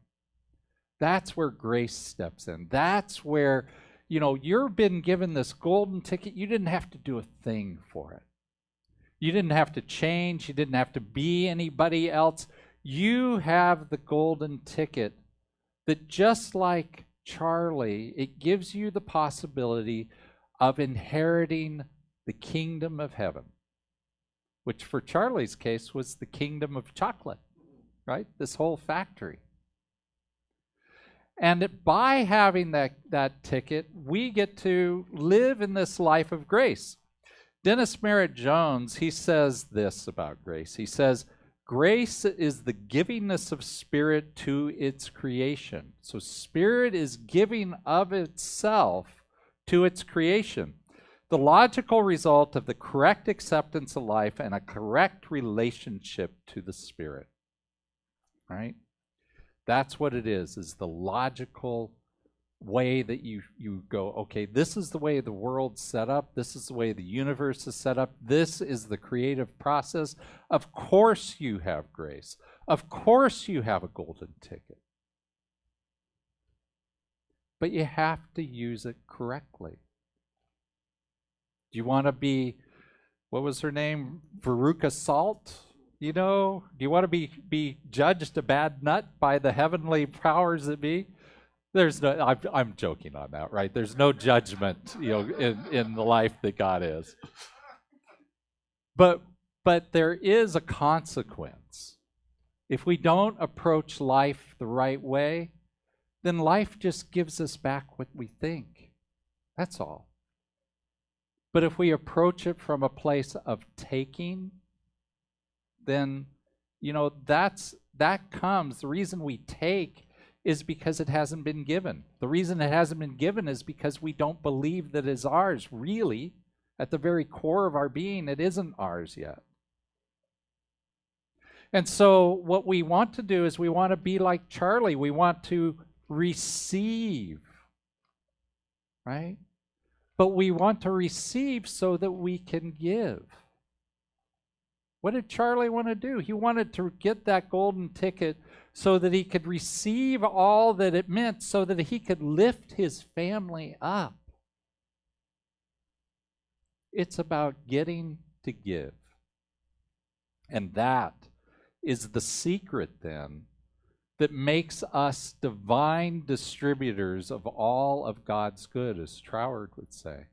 That's where grace steps in. That's where, you know, you've been given this golden ticket. You didn't have to do a thing for it. You didn't have to change. You didn't have to be anybody else. You have the golden ticket that, just like Charlie, it gives you the possibility of inheriting the kingdom of heaven, which for Charlie's case was the kingdom of chocolate, right? This whole factory. And by having that ticket, we get to live in this life of grace. Dennis Merritt Jones, he says this about grace. He says, grace is the givingness of spirit to its creation. So spirit is giving of itself to its creation. The logical result of the correct acceptance of life and a correct relationship to the spirit. Right? That's what it is the logical way that you go, okay, this is the way the world's set up. This is the way the universe is set up. This is the creative process. Of course you have grace. Of course you have a golden ticket. But you have to use it correctly. Do you want to be, what was her name? Veruca Salt? You know, do you want to be judged a bad nut by the heavenly powers that be? There's no, I'm joking on that, right? There's no judgment, you know, in the life that God is. But there is a consequence. If we don't approach life the right way, then life just gives us back what we think. That's all. But if we approach it from a place of taking, then, you know, that comes, the reason we take is because it hasn't been given. The reason it hasn't been given is because we don't believe that it's ours. Really, at the very core of our being, it isn't ours yet. And so what we want to do is we want to be like Charlie. We want to receive, right? But we want to receive so that we can give. What did Charlie want to do? He wanted to get that golden ticket so that he could receive all that it meant, so that he could lift his family up. It's about getting to give. And that is the secret then that makes us divine distributors of all of God's good, as Troward would say.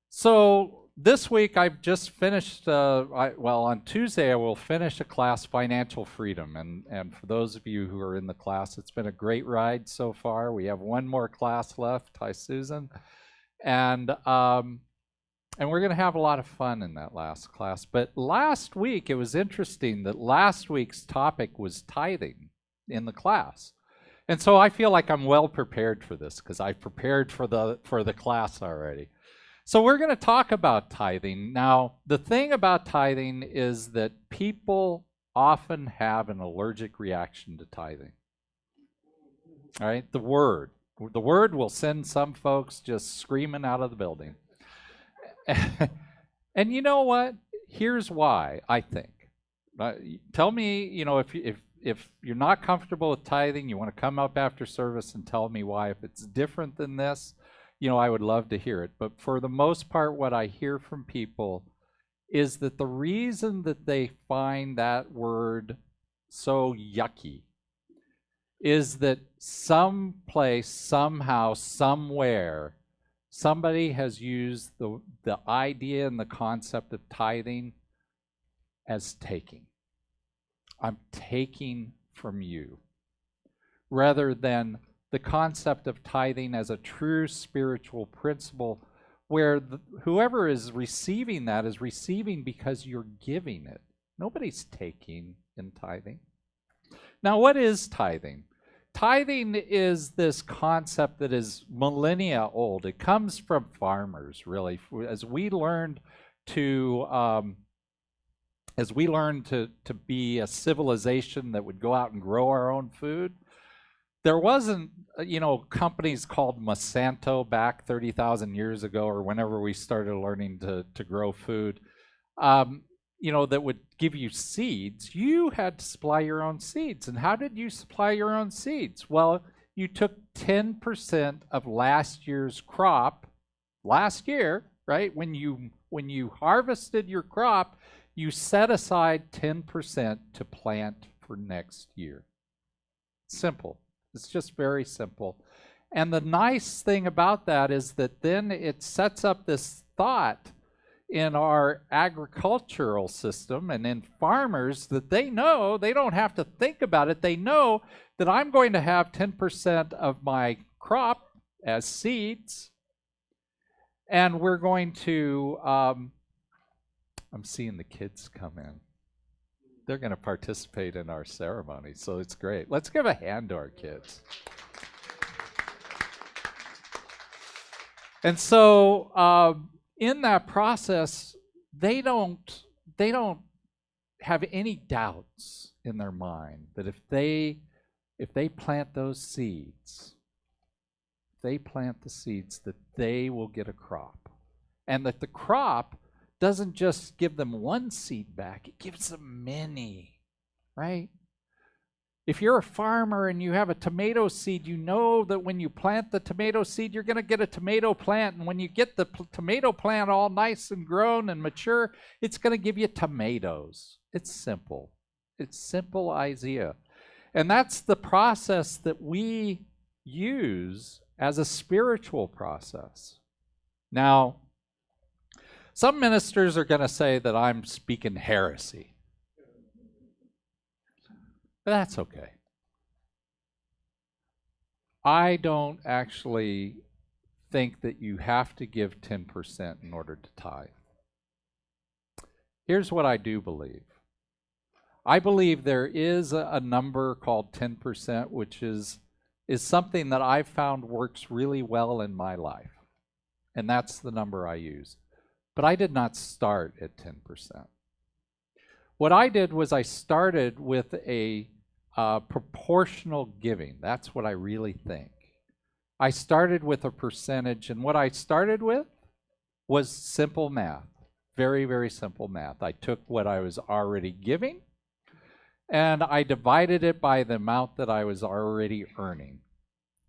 So this week I've just finished, on Tuesday I will finish a class, Financial Freedom. And for those of you who are in the class, it's been a great ride so far. We have one more class left. Hi, Susan. And we're going to have a lot of fun in that last class. But last week, it was interesting that last week's topic was tithing in the class. And so I feel like I'm well prepared for this because I prepared for the class already. So we're going to talk about tithing. Now, the thing about tithing is that people often have an allergic reaction to tithing. All right, the word will send some folks just screaming out of the building. And you know what? Here's why, I think. Tell me, if you're not comfortable with tithing, you want to come up after service and tell me why. If it's different than this, I would love to hear it. But for the most part, what I hear from people is that the reason that they find that word so yucky is that someplace, somehow, somewhere, somebody has used the idea and the concept of tithing as taking. I'm taking from you, rather than the concept of tithing as a true spiritual principle where whoever is receiving that is receiving because you're giving it. Nobody's taking in tithing. Now, what is tithing? Tithing is this concept that is millennia old. It comes from farmers, really. As we learned to be a civilization that would go out and grow our own food, there wasn't, companies called Monsanto back 30,000 years ago, or whenever we started learning to grow food, that would give you seeds. You had to supply your own seeds. And how did you supply your own seeds? Well, you took 10% of last year's crop, last year, right? When you harvested your crop, you set aside 10% to plant for next year. Simple. It's just very simple. And the nice thing about that is that then it sets up this thought in our agricultural system and in farmers that they know, they don't have to think about it. They know that I'm going to have 10% of my crop as seeds, and we're going to, I'm seeing the kids come in. They're going to participate in our ceremony, so it's great. Let's give a hand to our kids. And so in that process, they don't have any doubts in their mind that if they plant those seeds, that they will get a crop, and that the crop doesn't just give them one seed back, it gives them many, right? If you're a farmer and you have a tomato seed, you know that when you plant the tomato seed, you're going to get a tomato plant. And when you get the tomato plant all nice and grown and mature, it's going to give you tomatoes. It's simple. It's simple idea. And that's the process that we use as a spiritual process. Now, some ministers are going to say that I'm speaking heresy. But that's okay. I don't actually think that you have to give 10% in order to tithe. Here's what I do believe. I believe there is a number called 10%, which is something that I've found works really well in my life. And that's the number I use. But I did not start at 10%. What I did was I started with a proportional giving. That's what I really think. I started with a percentage, and what I started with was simple math. Very, very simple math. I took what I was already giving, and I divided it by the amount that I was already earning.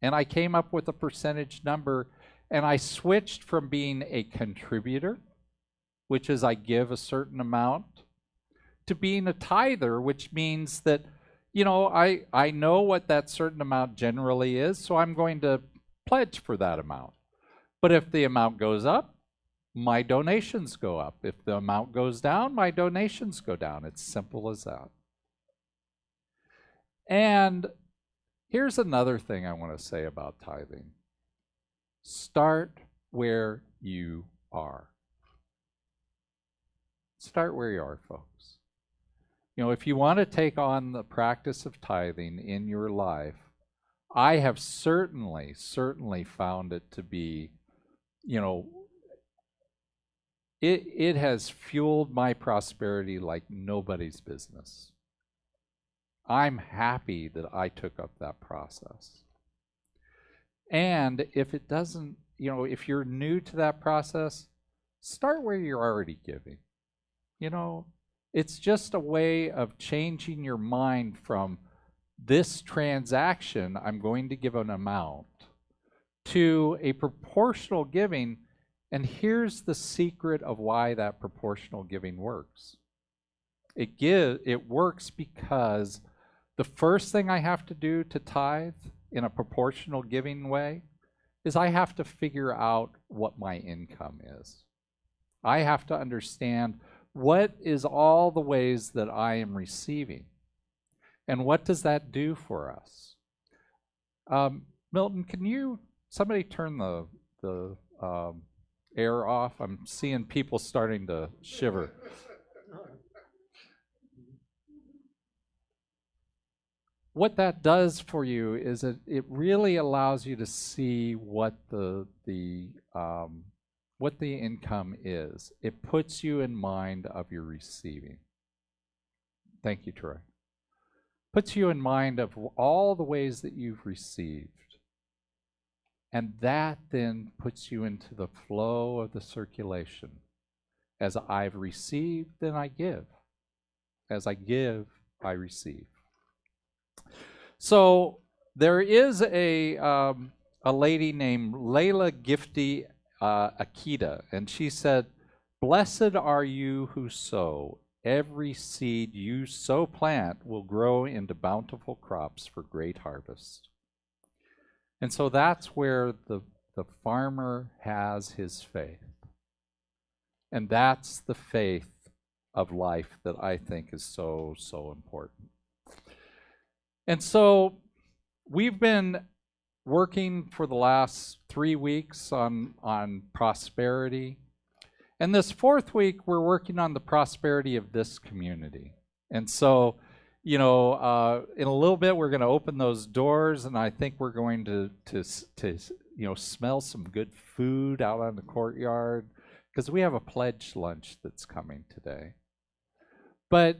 And I came up with a percentage number, and I switched from being a contributor, which is I give a certain amount, to being a tither, which means that, you know, I know what that certain amount generally is, so I'm going to pledge for that amount. But if the amount goes up, my donations go up. If the amount goes down, my donations go down. It's simple as that. And here's another thing I want to say about tithing. Start where you are. Start where you are, folks. You know, if you want to take on the practice of tithing in your life, I have certainly found it to be, you know, it has fueled my prosperity like nobody's business. I'm happy that I took up that process. And if it doesn't, you know, if you're new to that process, start where you're already giving. You know, it's just a way of changing your mind from this transaction, I'm going to give an amount, to a proportional giving. And here's the secret of why that proportional giving works. It works because the first thing I have to do to tithe in a proportional giving way is I have to figure out what my income is. I have to understand what is all the ways that I am receiving. And what does that do for us? Milton, can somebody turn the air off? I'm seeing people starting to shiver. What that does for you is it really allows you to see what the income is. It puts you in mind of your receiving. Thank you, Troy. Puts you in mind of all the ways that you've received. And that then puts you into the flow of the circulation. As I've received, then I give. As I give, I receive. So there is a lady named Layla Gifty Akita, and she said, "Blessed are you who sow. Every seed you so plant will grow into bountiful crops for great harvest." And so that's where the farmer has his faith. And that's the faith of life that I think is so, so important. And so we've been working for the last 3 weeks on prosperity. And this fourth week, we're working on the prosperity of this community. And so, you know, in a little bit, we're going to open those doors, and I think we're going to you know, smell some good food out on the courtyard, because we have a pledge lunch that's coming today. But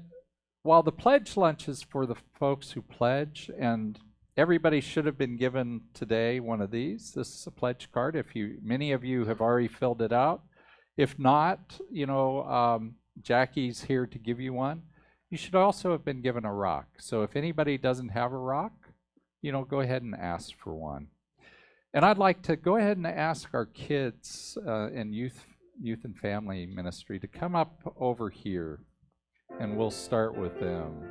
while the pledge lunch is for the folks who pledge, and everybody should have been given today one of these. This is a pledge card. Many of you have already filled it out. If not, you know, Jackie's here to give you one. You should also have been given a rock. So if anybody doesn't have a rock, you know, go ahead and ask for one. And I'd like to go ahead and ask our kids and youth and family ministry to come up over here, and we'll start with them.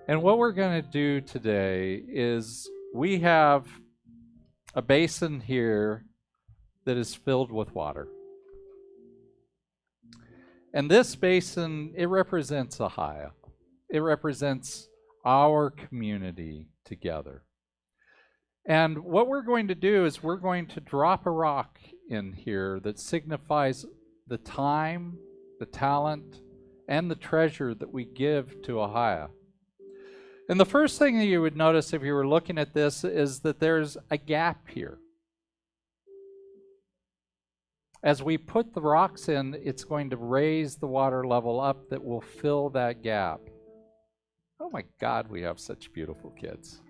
And what we're going to do today is we have a basin here that is filled with water. And this basin, it represents Ahiah. It represents our community together. And what we're going to do is we're going to drop a rock in here that signifies the time, the talent, and the treasure that we give to Ahiah. And the first thing that you would notice if you were looking at this is that there's a gap here. As we put the rocks in, it's going to raise the water level up that will fill that gap. Oh my God, we have such beautiful kids.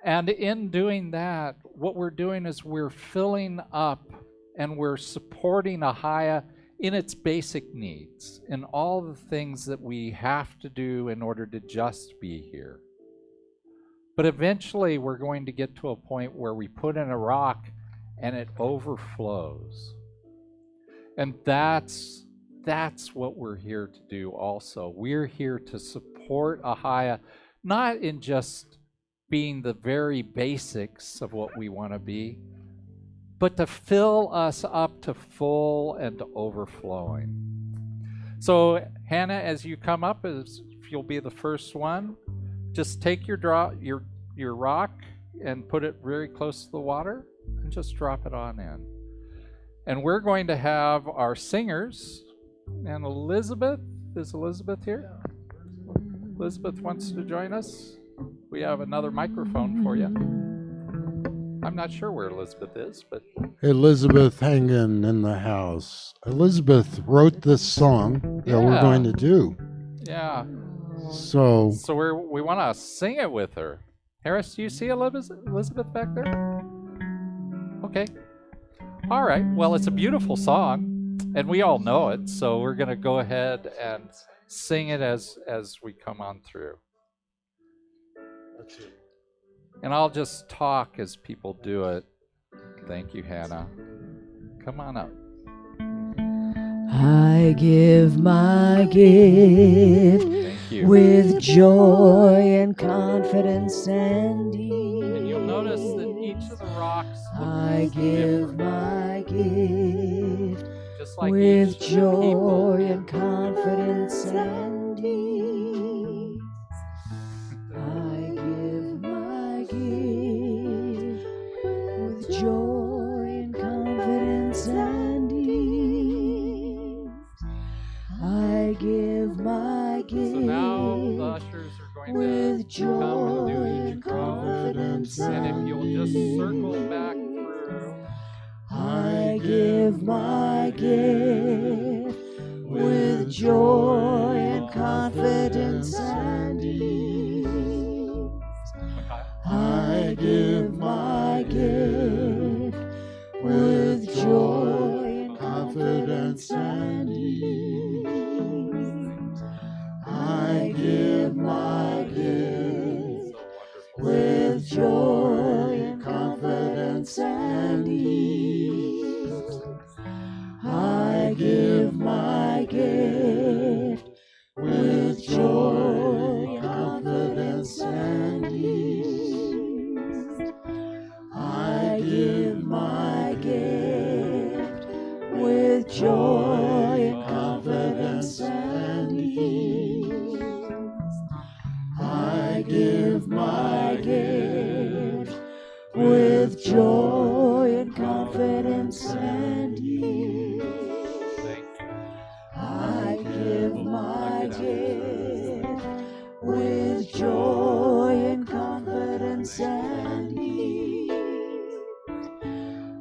And in doing that, what we're doing is we're filling up and we're supporting Ahiah in its basic needs, in all the things that we have to do in order to just be here. But eventually we're going to get to a point where we put in a rock and it overflows. And that's what we're here to do also. We're here to support Ahiah, not in just being the very basics of what we want to be, but to fill us up to full and to overflowing. So Hannah, as you come up, if you'll be the first one, just take your rock and put it very close to the water and just drop it on in. And we're going to have our singers, and Elizabeth, is Elizabeth here? Elizabeth wants to join us. We have another microphone for you. I'm not sure where Elizabeth is, but... Elizabeth hanging in the house. Elizabeth wrote this song that we're going to do. Yeah. So we want to sing it with her. Harris, do you see Elizabeth back there? Okay. All right. Well, it's a beautiful song, and we all know it, so we're going to go ahead and sing it as we come on through. that's it. And I'll just talk as people do it. Thank you, Hannah. Come on up. I give my gift Thank you. with joy and confidence and ease. And you'll notice that each of the rocks I looks give different, my gift just like with each joy people. and confidence and ease. I give my gift with joy and confidence and ease. I give my So now the gift ushers are going with to come and joy do and each row. confidence And if you'll just and circle back through. I give my gift with joy and confidence and ease. I give my gift with joy and confidence and ease. I give my gift with joy and confidence and ease. I give my gift with joy and confidence and ease. I give my gift with joy and confidence and ease. I give my gift with joy and confidence and ease. I give my gift with joy and confidence and ease.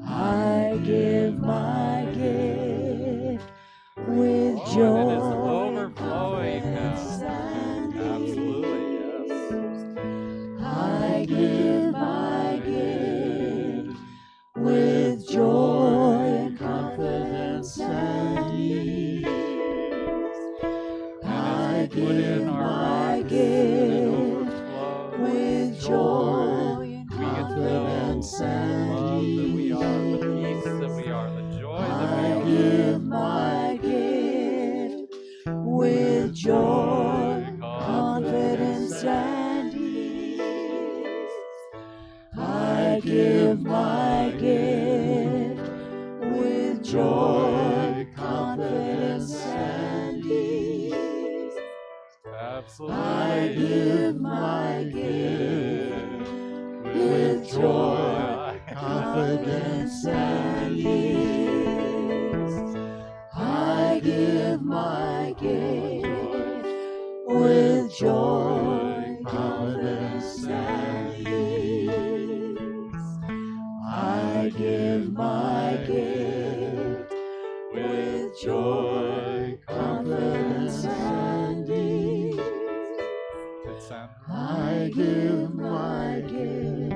I give my gift with joy and Overflowing confidence now. and ease. Absolutely, yes. I give my gift with joy and confidence and ease. I give joy, confidence, and ease. I give my gift with joy, confidence, and ease. I give my gift with joy, confidence, and ease. I give my gift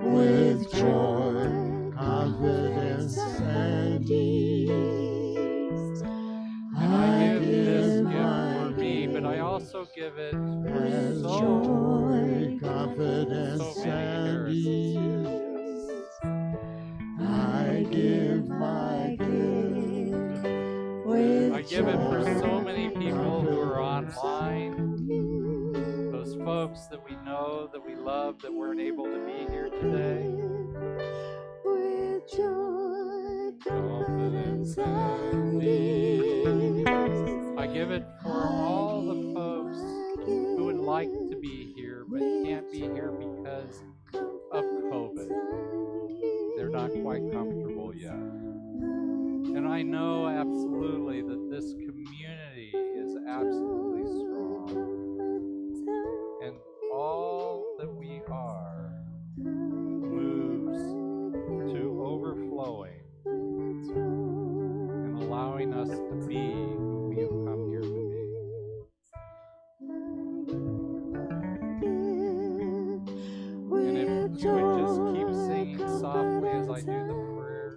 with joy, confidence, and ease. And I give this gift for me, but I also give it for joy, confidence, so many and heresies. ease. I give my gift with I give it for so many people who are online, those folks that we know, that we love, that weren't able to be here today. With joy, confidence, and ease. I give it for all the folks who would like to be here but can't be here because of COVID. They're not quite comfortable yet. And I know absolutely that this community is absolutely strong. And all that we are moves to overflowing and allowing us to be who we have come here to be. And if you would just keep singing softly as I do the prayer.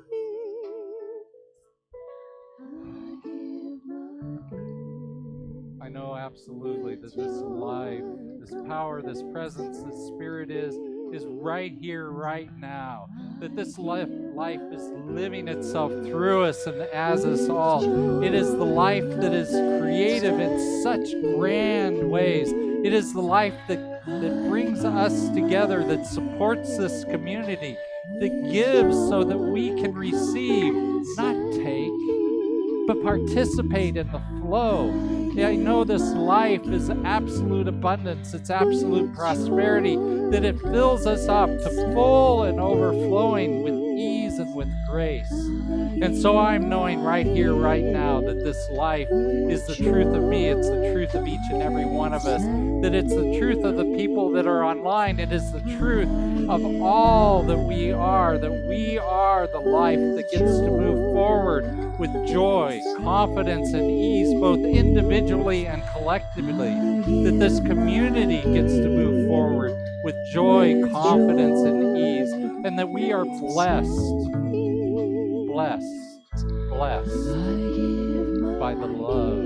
I know absolutely that this life, this power, this presence, this spirit is right here, right now. That this life is living itself through us and as us all. It is the life that is creative in such grand ways. It is the life that brings us together, that supports this community, that gives so that we can receive, not take, but participate in the flow. Yeah, I know this life is absolute abundance, it's absolute prosperity, that it fills us up to full and overflowing with ease and with grace. And so I'm knowing right here, right now, that this life is the truth of me, it's the truth of each and every one of us, that it's the truth of the people that are online, it is the truth of all that we are the life that gets to move forward with joy, confidence, and ease, both individually and collectively, that this community gets to move forward with joy, confidence, and ease, and that we are blessed by the love,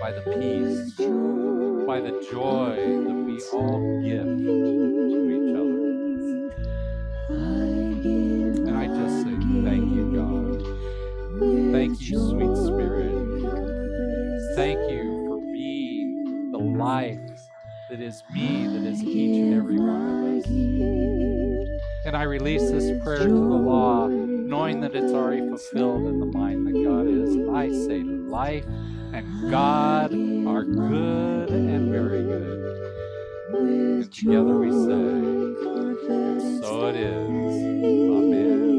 by the peace, by the joy that we all give to each other. And I just say, thank you, God. Thank you, sweet Spirit. Thank you for being the life that is me, that is each and every one of us. And I release this prayer to the law, knowing that it's already fulfilled in the mind that God is. And I say life and God are good and very good. And together we say, so it is. Amen.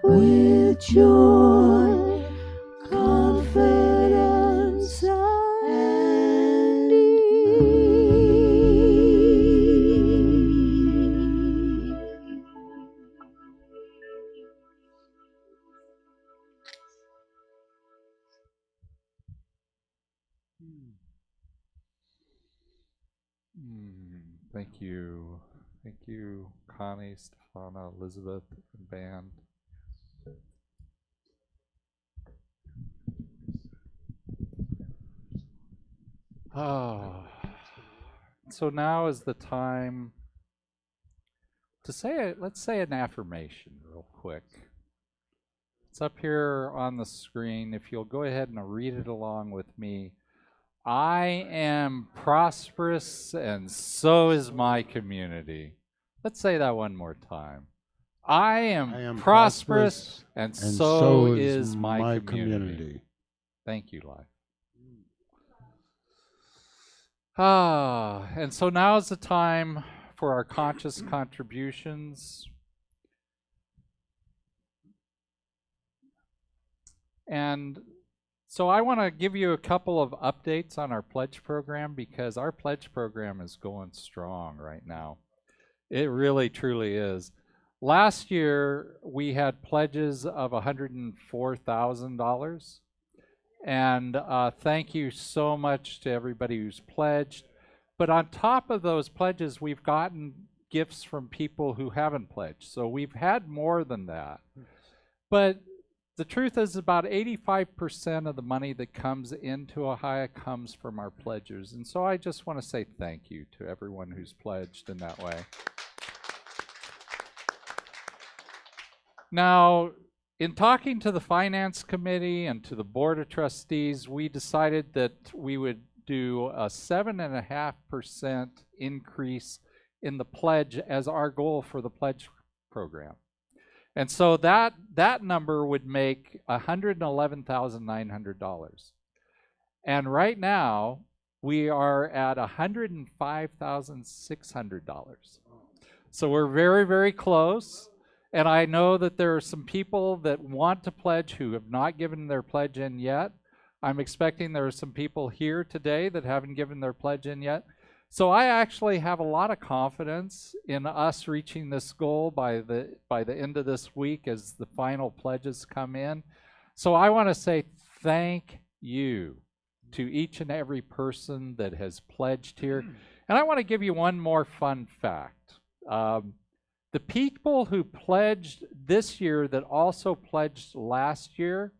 With joy, confidence, and Thank you. Thank you, Connie, Stefana, Elizabeth, and band. So now is the time to let's say an affirmation real quick. It's up here on the screen. If you'll go ahead and read it along with me. I am prosperous, and so is my community. Let's say that one more time. I am prosperous, and so is my community. Thank you, Life. And so now is the time for our conscious contributions. And so I want to give you a couple of updates on our pledge program, because our pledge program is going strong right now. It really, truly is. Last year, we had pledges of $104,000. And thank you so much to everybody who's pledged. But on top of those pledges, we've gotten gifts from people who haven't pledged. So we've had more than that. But the truth is, about 85% of the money that comes into Ahiah comes from our pledgers. And so I just want to say thank you to everyone who's pledged in that way. Now, in talking to the Finance Committee and to the Board of Trustees, we decided that we would do a 7.5% increase in the pledge as our goal for the pledge program. And so that number would make $111,900. And right now, we are at $105,600. So we're very, very close. And I know that there are some people that want to pledge who have not given their pledge in yet. I'm expecting there are some people here today that haven't given their pledge in yet. So I actually have a lot of confidence in us reaching this goal by the end of this week as the final pledges come in. So I want to say thank you to each and every person that has pledged here. And I want to give you one more fun fact. The people who pledged this year that also pledged last year,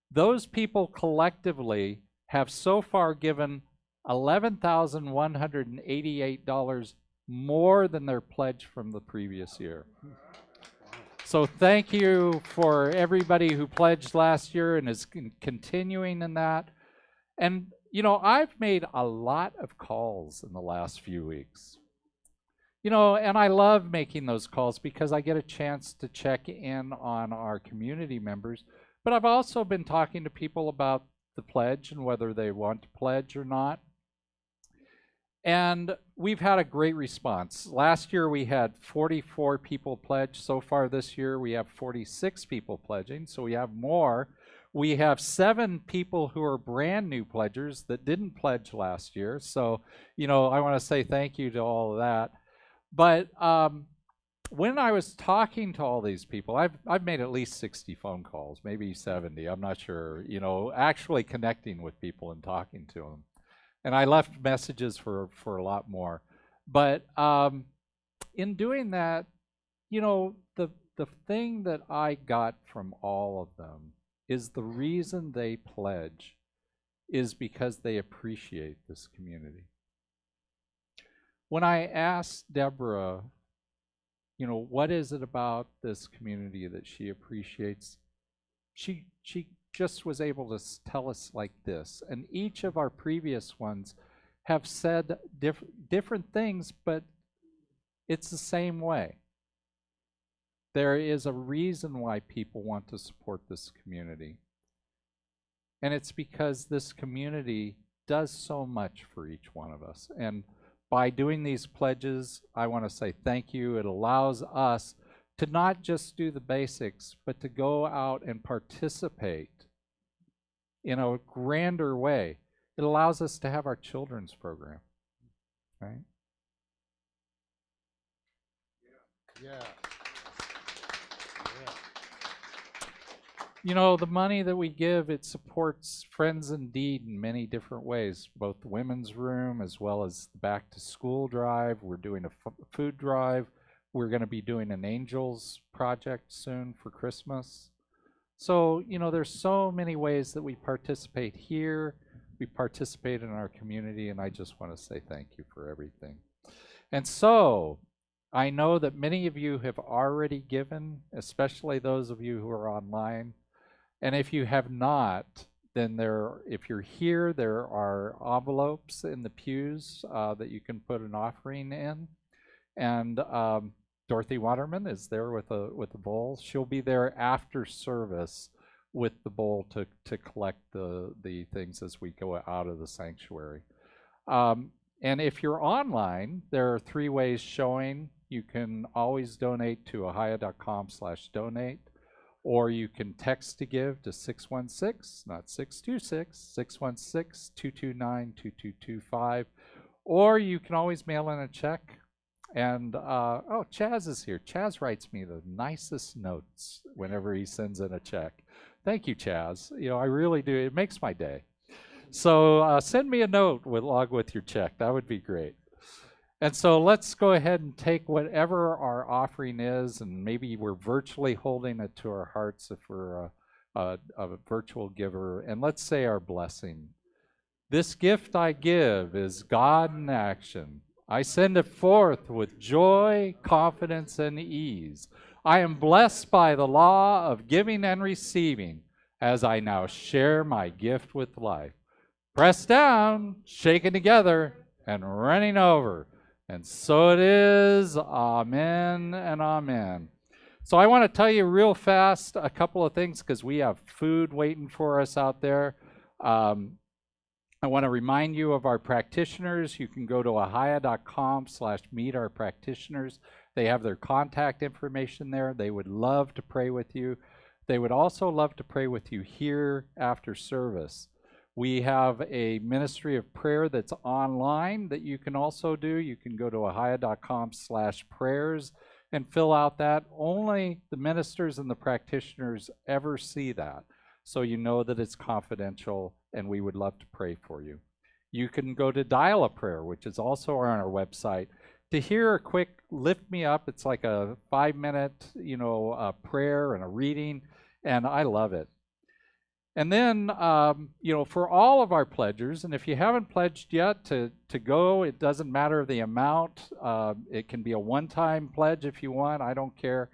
those people collectively have so far given $11,188 more than their pledge from the previous year. So thank you for everybody who pledged last year and is continuing in that. And, you know, I've made a lot of calls in the last few weeks. You know, and I love making those calls because I get a chance to check in on our community members. But I've also been talking to people about the pledge and whether they want to pledge or not. And we've had a great response. Last year we had 44 people pledge. So far this year we have 46 people pledging, so we have more. We have 7 people who are brand new pledgers that didn't pledge last year. So, you know, I want to say thank you to all of that. But when I was talking to all these people, I've made at least 60 phone calls, maybe 70, I'm not sure, you know, actually connecting with people and talking to them. And I left messages for a lot more. But in doing that, you know, the thing that I got from all of them is the reason they pledge is because they appreciate this community. When I asked Deborah, you know, what is it about this community that she appreciates, she just was able to tell us like this. And each of our previous ones have said different things, but it's the same way. There is a reason why people want to support this community. And it's because this community does so much for each one of us. And by doing these pledges, I want to say thank you. It allows us to not just do the basics, but to go out and participate in a grander way. It allows us to have our children's program, right? Yeah. You know, the money that we give, it supports Friends Indeed in many different ways, both the women's room as well as the back to school drive. We're doing a food drive. We're going to be doing an Angels project soon for Christmas. So, you know, there's so many ways that we participate here. We participate in our community, and I just want to say thank you for everything. And so, I know that many of you have already given, especially those of you who are online. And if you have not, then if you're here, there are envelopes in the pews that you can put an offering in. And Dorothy Waterman is there with a bowl. She'll be there after service with the bowl to collect the things as we go out of the sanctuary. And if you're online, there are 3 ways showing. You can always donate to ahiah.com/donate, or you can text to give to 616, not 626, 616-229-2225, or you can always mail in a check. And, oh, Chaz is here. Chaz writes me the nicest notes whenever he sends in a check. Thank you, Chaz. You know, I really do. It makes my day. So send me a note along with your check. That would be great. And so let's go ahead and take whatever our offering is, and maybe we're virtually holding it to our hearts if we're a virtual giver, and let's say our blessing. This gift I give is God in action. I send it forth with joy, confidence, and ease. I am blessed by the law of giving and receiving as I now share my gift with life. Pressed down, shaken together, and running over. And so it is. Amen and amen. So I want to tell you real fast a couple of things because we have food waiting for us out there. I want to remind you of our practitioners. You can go to ahiah.com/meetourpractitioners. They have their contact information there. They would love to pray with you. They would also love to pray with you here after service. We have a ministry of prayer that's online that you can also do. You can go to ahiah.com/prayers and fill out that. Only the ministers and the practitioners ever see that. So you know that it's confidential, and we would love to pray for you. You can go to Dial a Prayer, which is also on our website, to hear a quick lift me up. It's like a 5-minute, prayer and a reading, and I love it. And then, for all of our pledgers, and if you haven't pledged yet to go, it doesn't matter the amount. It can be a one-time pledge if you want. I don't care.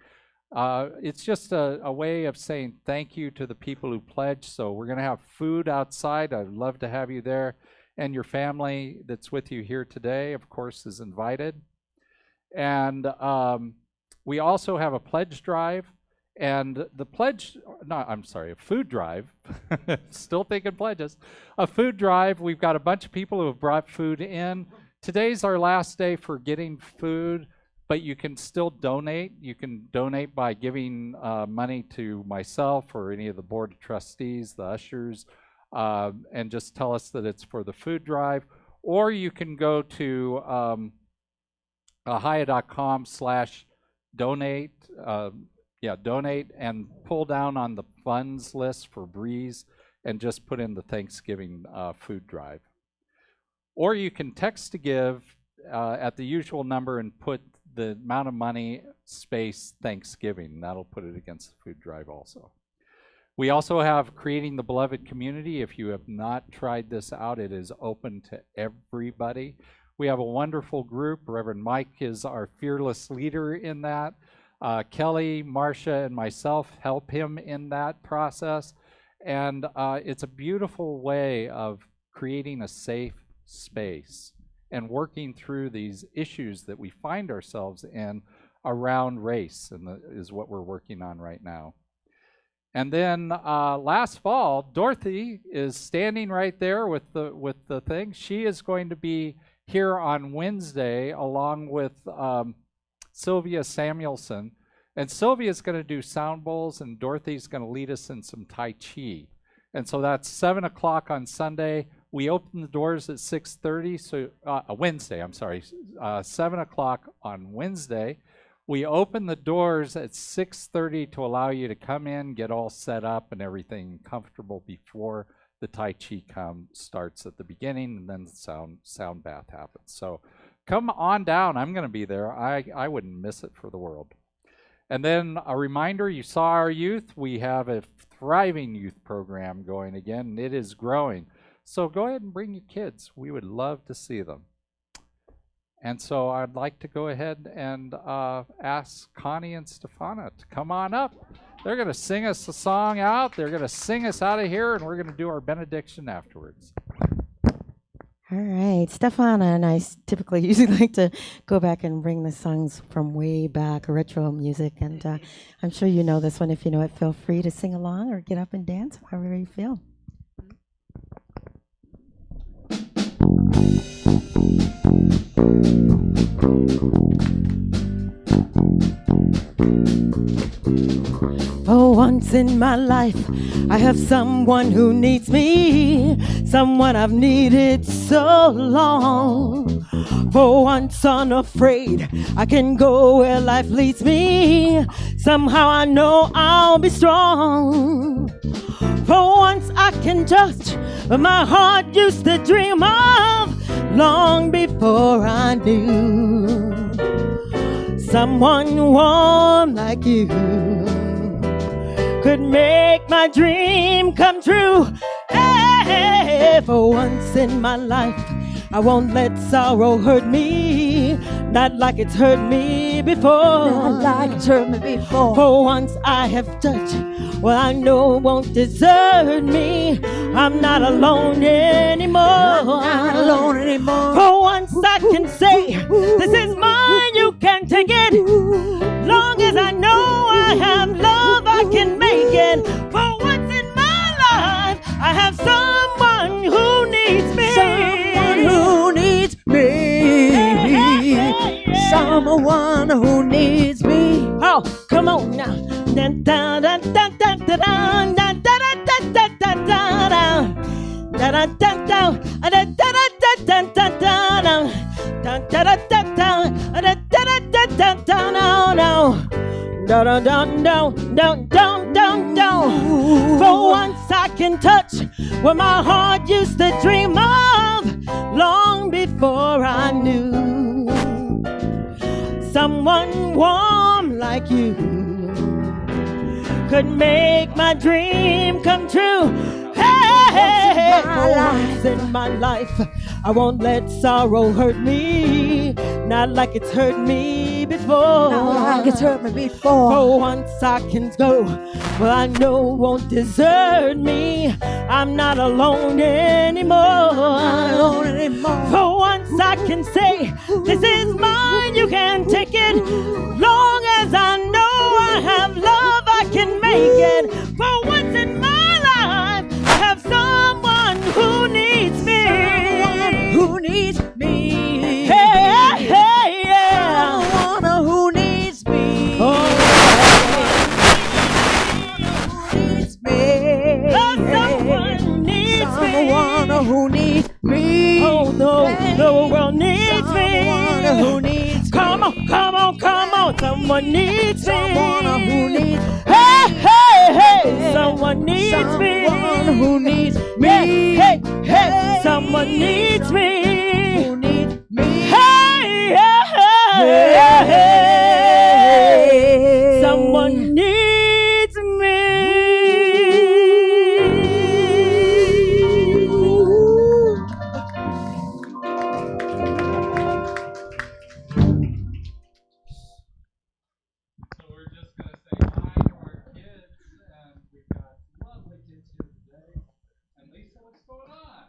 It's just a way of saying thank you to the people who pledge. So we're going to have food outside. I'd love to have you there. And your family that's with you here today, of course, is invited. And we also have a pledge drive. And the a food drive, still thinking pledges. A food drive, we've got a bunch of people who have brought food in. Today's our last day for getting food, but you can still donate. You can donate by giving money to myself or any of the board of trustees, the ushers, and just tell us that it's for the food drive. Or you can go to ahiah.com/donate. Donate and pull down on the funds list for Breeze and just put in the Thanksgiving food drive. Or you can text to give at the usual number and put the amount of money space Thanksgiving. That'll put it against the food drive also. We also have Creating the Beloved Community. If you have not tried this out, it is open to everybody. We have a wonderful group. Reverend Mike is our fearless leader in that. Kelly, Marcia, and myself help him in that process. And it's a beautiful way of creating a safe space and working through these issues that we find ourselves in around race, and is what we're working on right now. And then last fall, Dorothy is standing right there with the thing. She is going to be here on Wednesday along with Sylvia Samuelson. And Sylvia's going to do sound bowls, and Dorothy's going to lead us in some Tai Chi. And so that's 7 o'clock on Sunday. We open the doors at 6:30, so Wednesday, 7 o'clock on Wednesday. We open the doors at 6:30 to allow you to come in, get all set up and everything comfortable before the Tai Chi starts at the beginning, and then the sound bath happens. So come on down. I'm going to be there. I wouldn't miss it for the world. And then a reminder, you saw our youth. We have a thriving youth program going again, and it is growing. So go ahead and bring your kids. We would love to see them. And so I'd like to go ahead and ask Connie and Stefana to come on up. They're going to sing us a song out. They're going to sing us out of here, and we're going to do our benediction afterwards. All right, Stefana and I typically usually like to go back and bring the songs from way back, retro music, and I'm sure you know this one. If you know it, feel free to sing along or get up and dance, however you feel. For once in my life, I have someone who needs me, someone I've needed so long. For once unafraid, I can go where life leads me. Somehow I know I'll be strong. For once I can touch what my heart used to dream of long before I knew. Someone warm like you could make my dream come true. Hey, for once in my life, I won't let sorrow hurt me, not like it's hurt me before. Not like it's hurt me before. For once I have touched what I know won't desert me. I'm not alone anymore. I'm not alone anymore. For once I can say, this is mine, you can take it. Long as I know I have love, I can make it. For once in my life, I have someone who needs me. Someone who needs me. Someone who needs me. Oh, come on now. Dun, dun, dun, dun, dun, dun, dun, dun, dun, dun, dun, dun, dun. Da da da da da da da da da da da da da da da da da da no no da da da no no no no no. For once I can touch what my heart used to dream of long before I knew. Someone warm like you could make my dream come true. Hey, for once in my life, I won't let sorrow hurt me, not like it's hurt me before. Not like it's hurt me before. For once I can go where I know won't desert me. I'm not alone anymore. Not alone anymore. For once I can say, this is mine, you can take it. Long as I know I have love, I can make it. For once in my life, I have someone who needs me. Someone who needs me. Hey, hey, yeah. Someone who needs me. Oh, Needs me. someone needs me. Someone who needs me. Oh, no, the world needs Someone me. who needs me. Come on, come on, come on. Someone needs me. Someone who needs Hey, hey, hey. Someone needs me. Someone who needs me. Hey, hey, hey. Someone needs me. Who needs me. Hey, hey, hey, hey. Someone needs me. So we're just going to say hi to our kids, and we've got lovely kids here today. And Lisa, what's going on?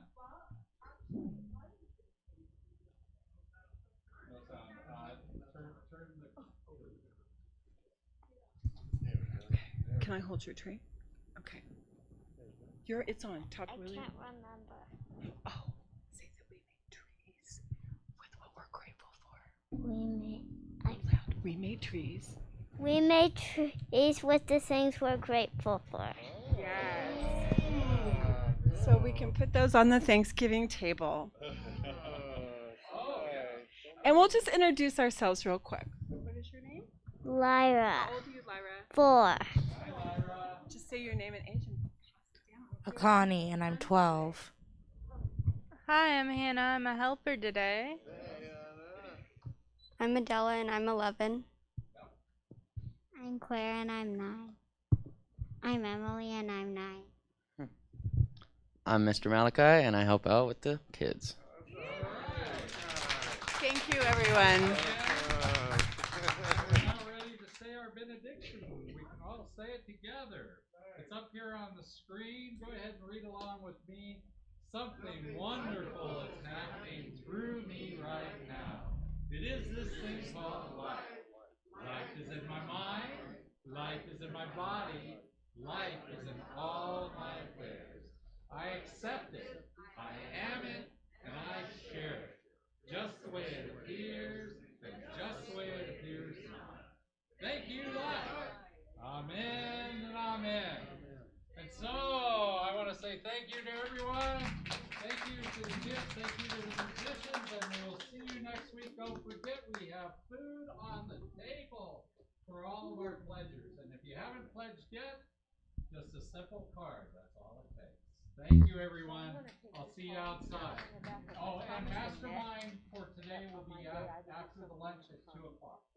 No sound. Turn the. Can I hold your tree? Okay. It's on. Talk really. Can't remember. Oh, say that we made trees with what we're grateful for. We made trees. We made trees with the things we're grateful for. Yes. So we can put those on the Thanksgiving table. And we'll just introduce ourselves real quick. What is your name? Lyra, How old are you, Lyra? 4. Just say your name and age and pass it down. Connie, and I'm 12. Hi, I'm Hannah. I'm a helper today. I'm Adela and I'm 11. I'm Claire and I'm 9. I'm Emily and I'm 9. I'm Mr. Malachi, and I help out with the kids. Thank you, everyone. We're now ready to say our benediction. We can all say it together. It's up here on the screen. Go ahead and read along with me. Something wonderful is happening through me right now. It is this thing called life. Life is in my mind. Life is in my body. Life is in all my affairs. I accept it. I am it, and I share it. Just the way Thank you to everyone. Thank you to the kids. Thank you to the musicians. And we'll see you next week. Don't forget, we have food on the table for all of our pledgers. And if you haven't pledged yet, just a simple card. That's all it takes. Thank you, everyone. I'll see you outside. Oh, and mastermind for today will be after the lunch at 2 o'clock.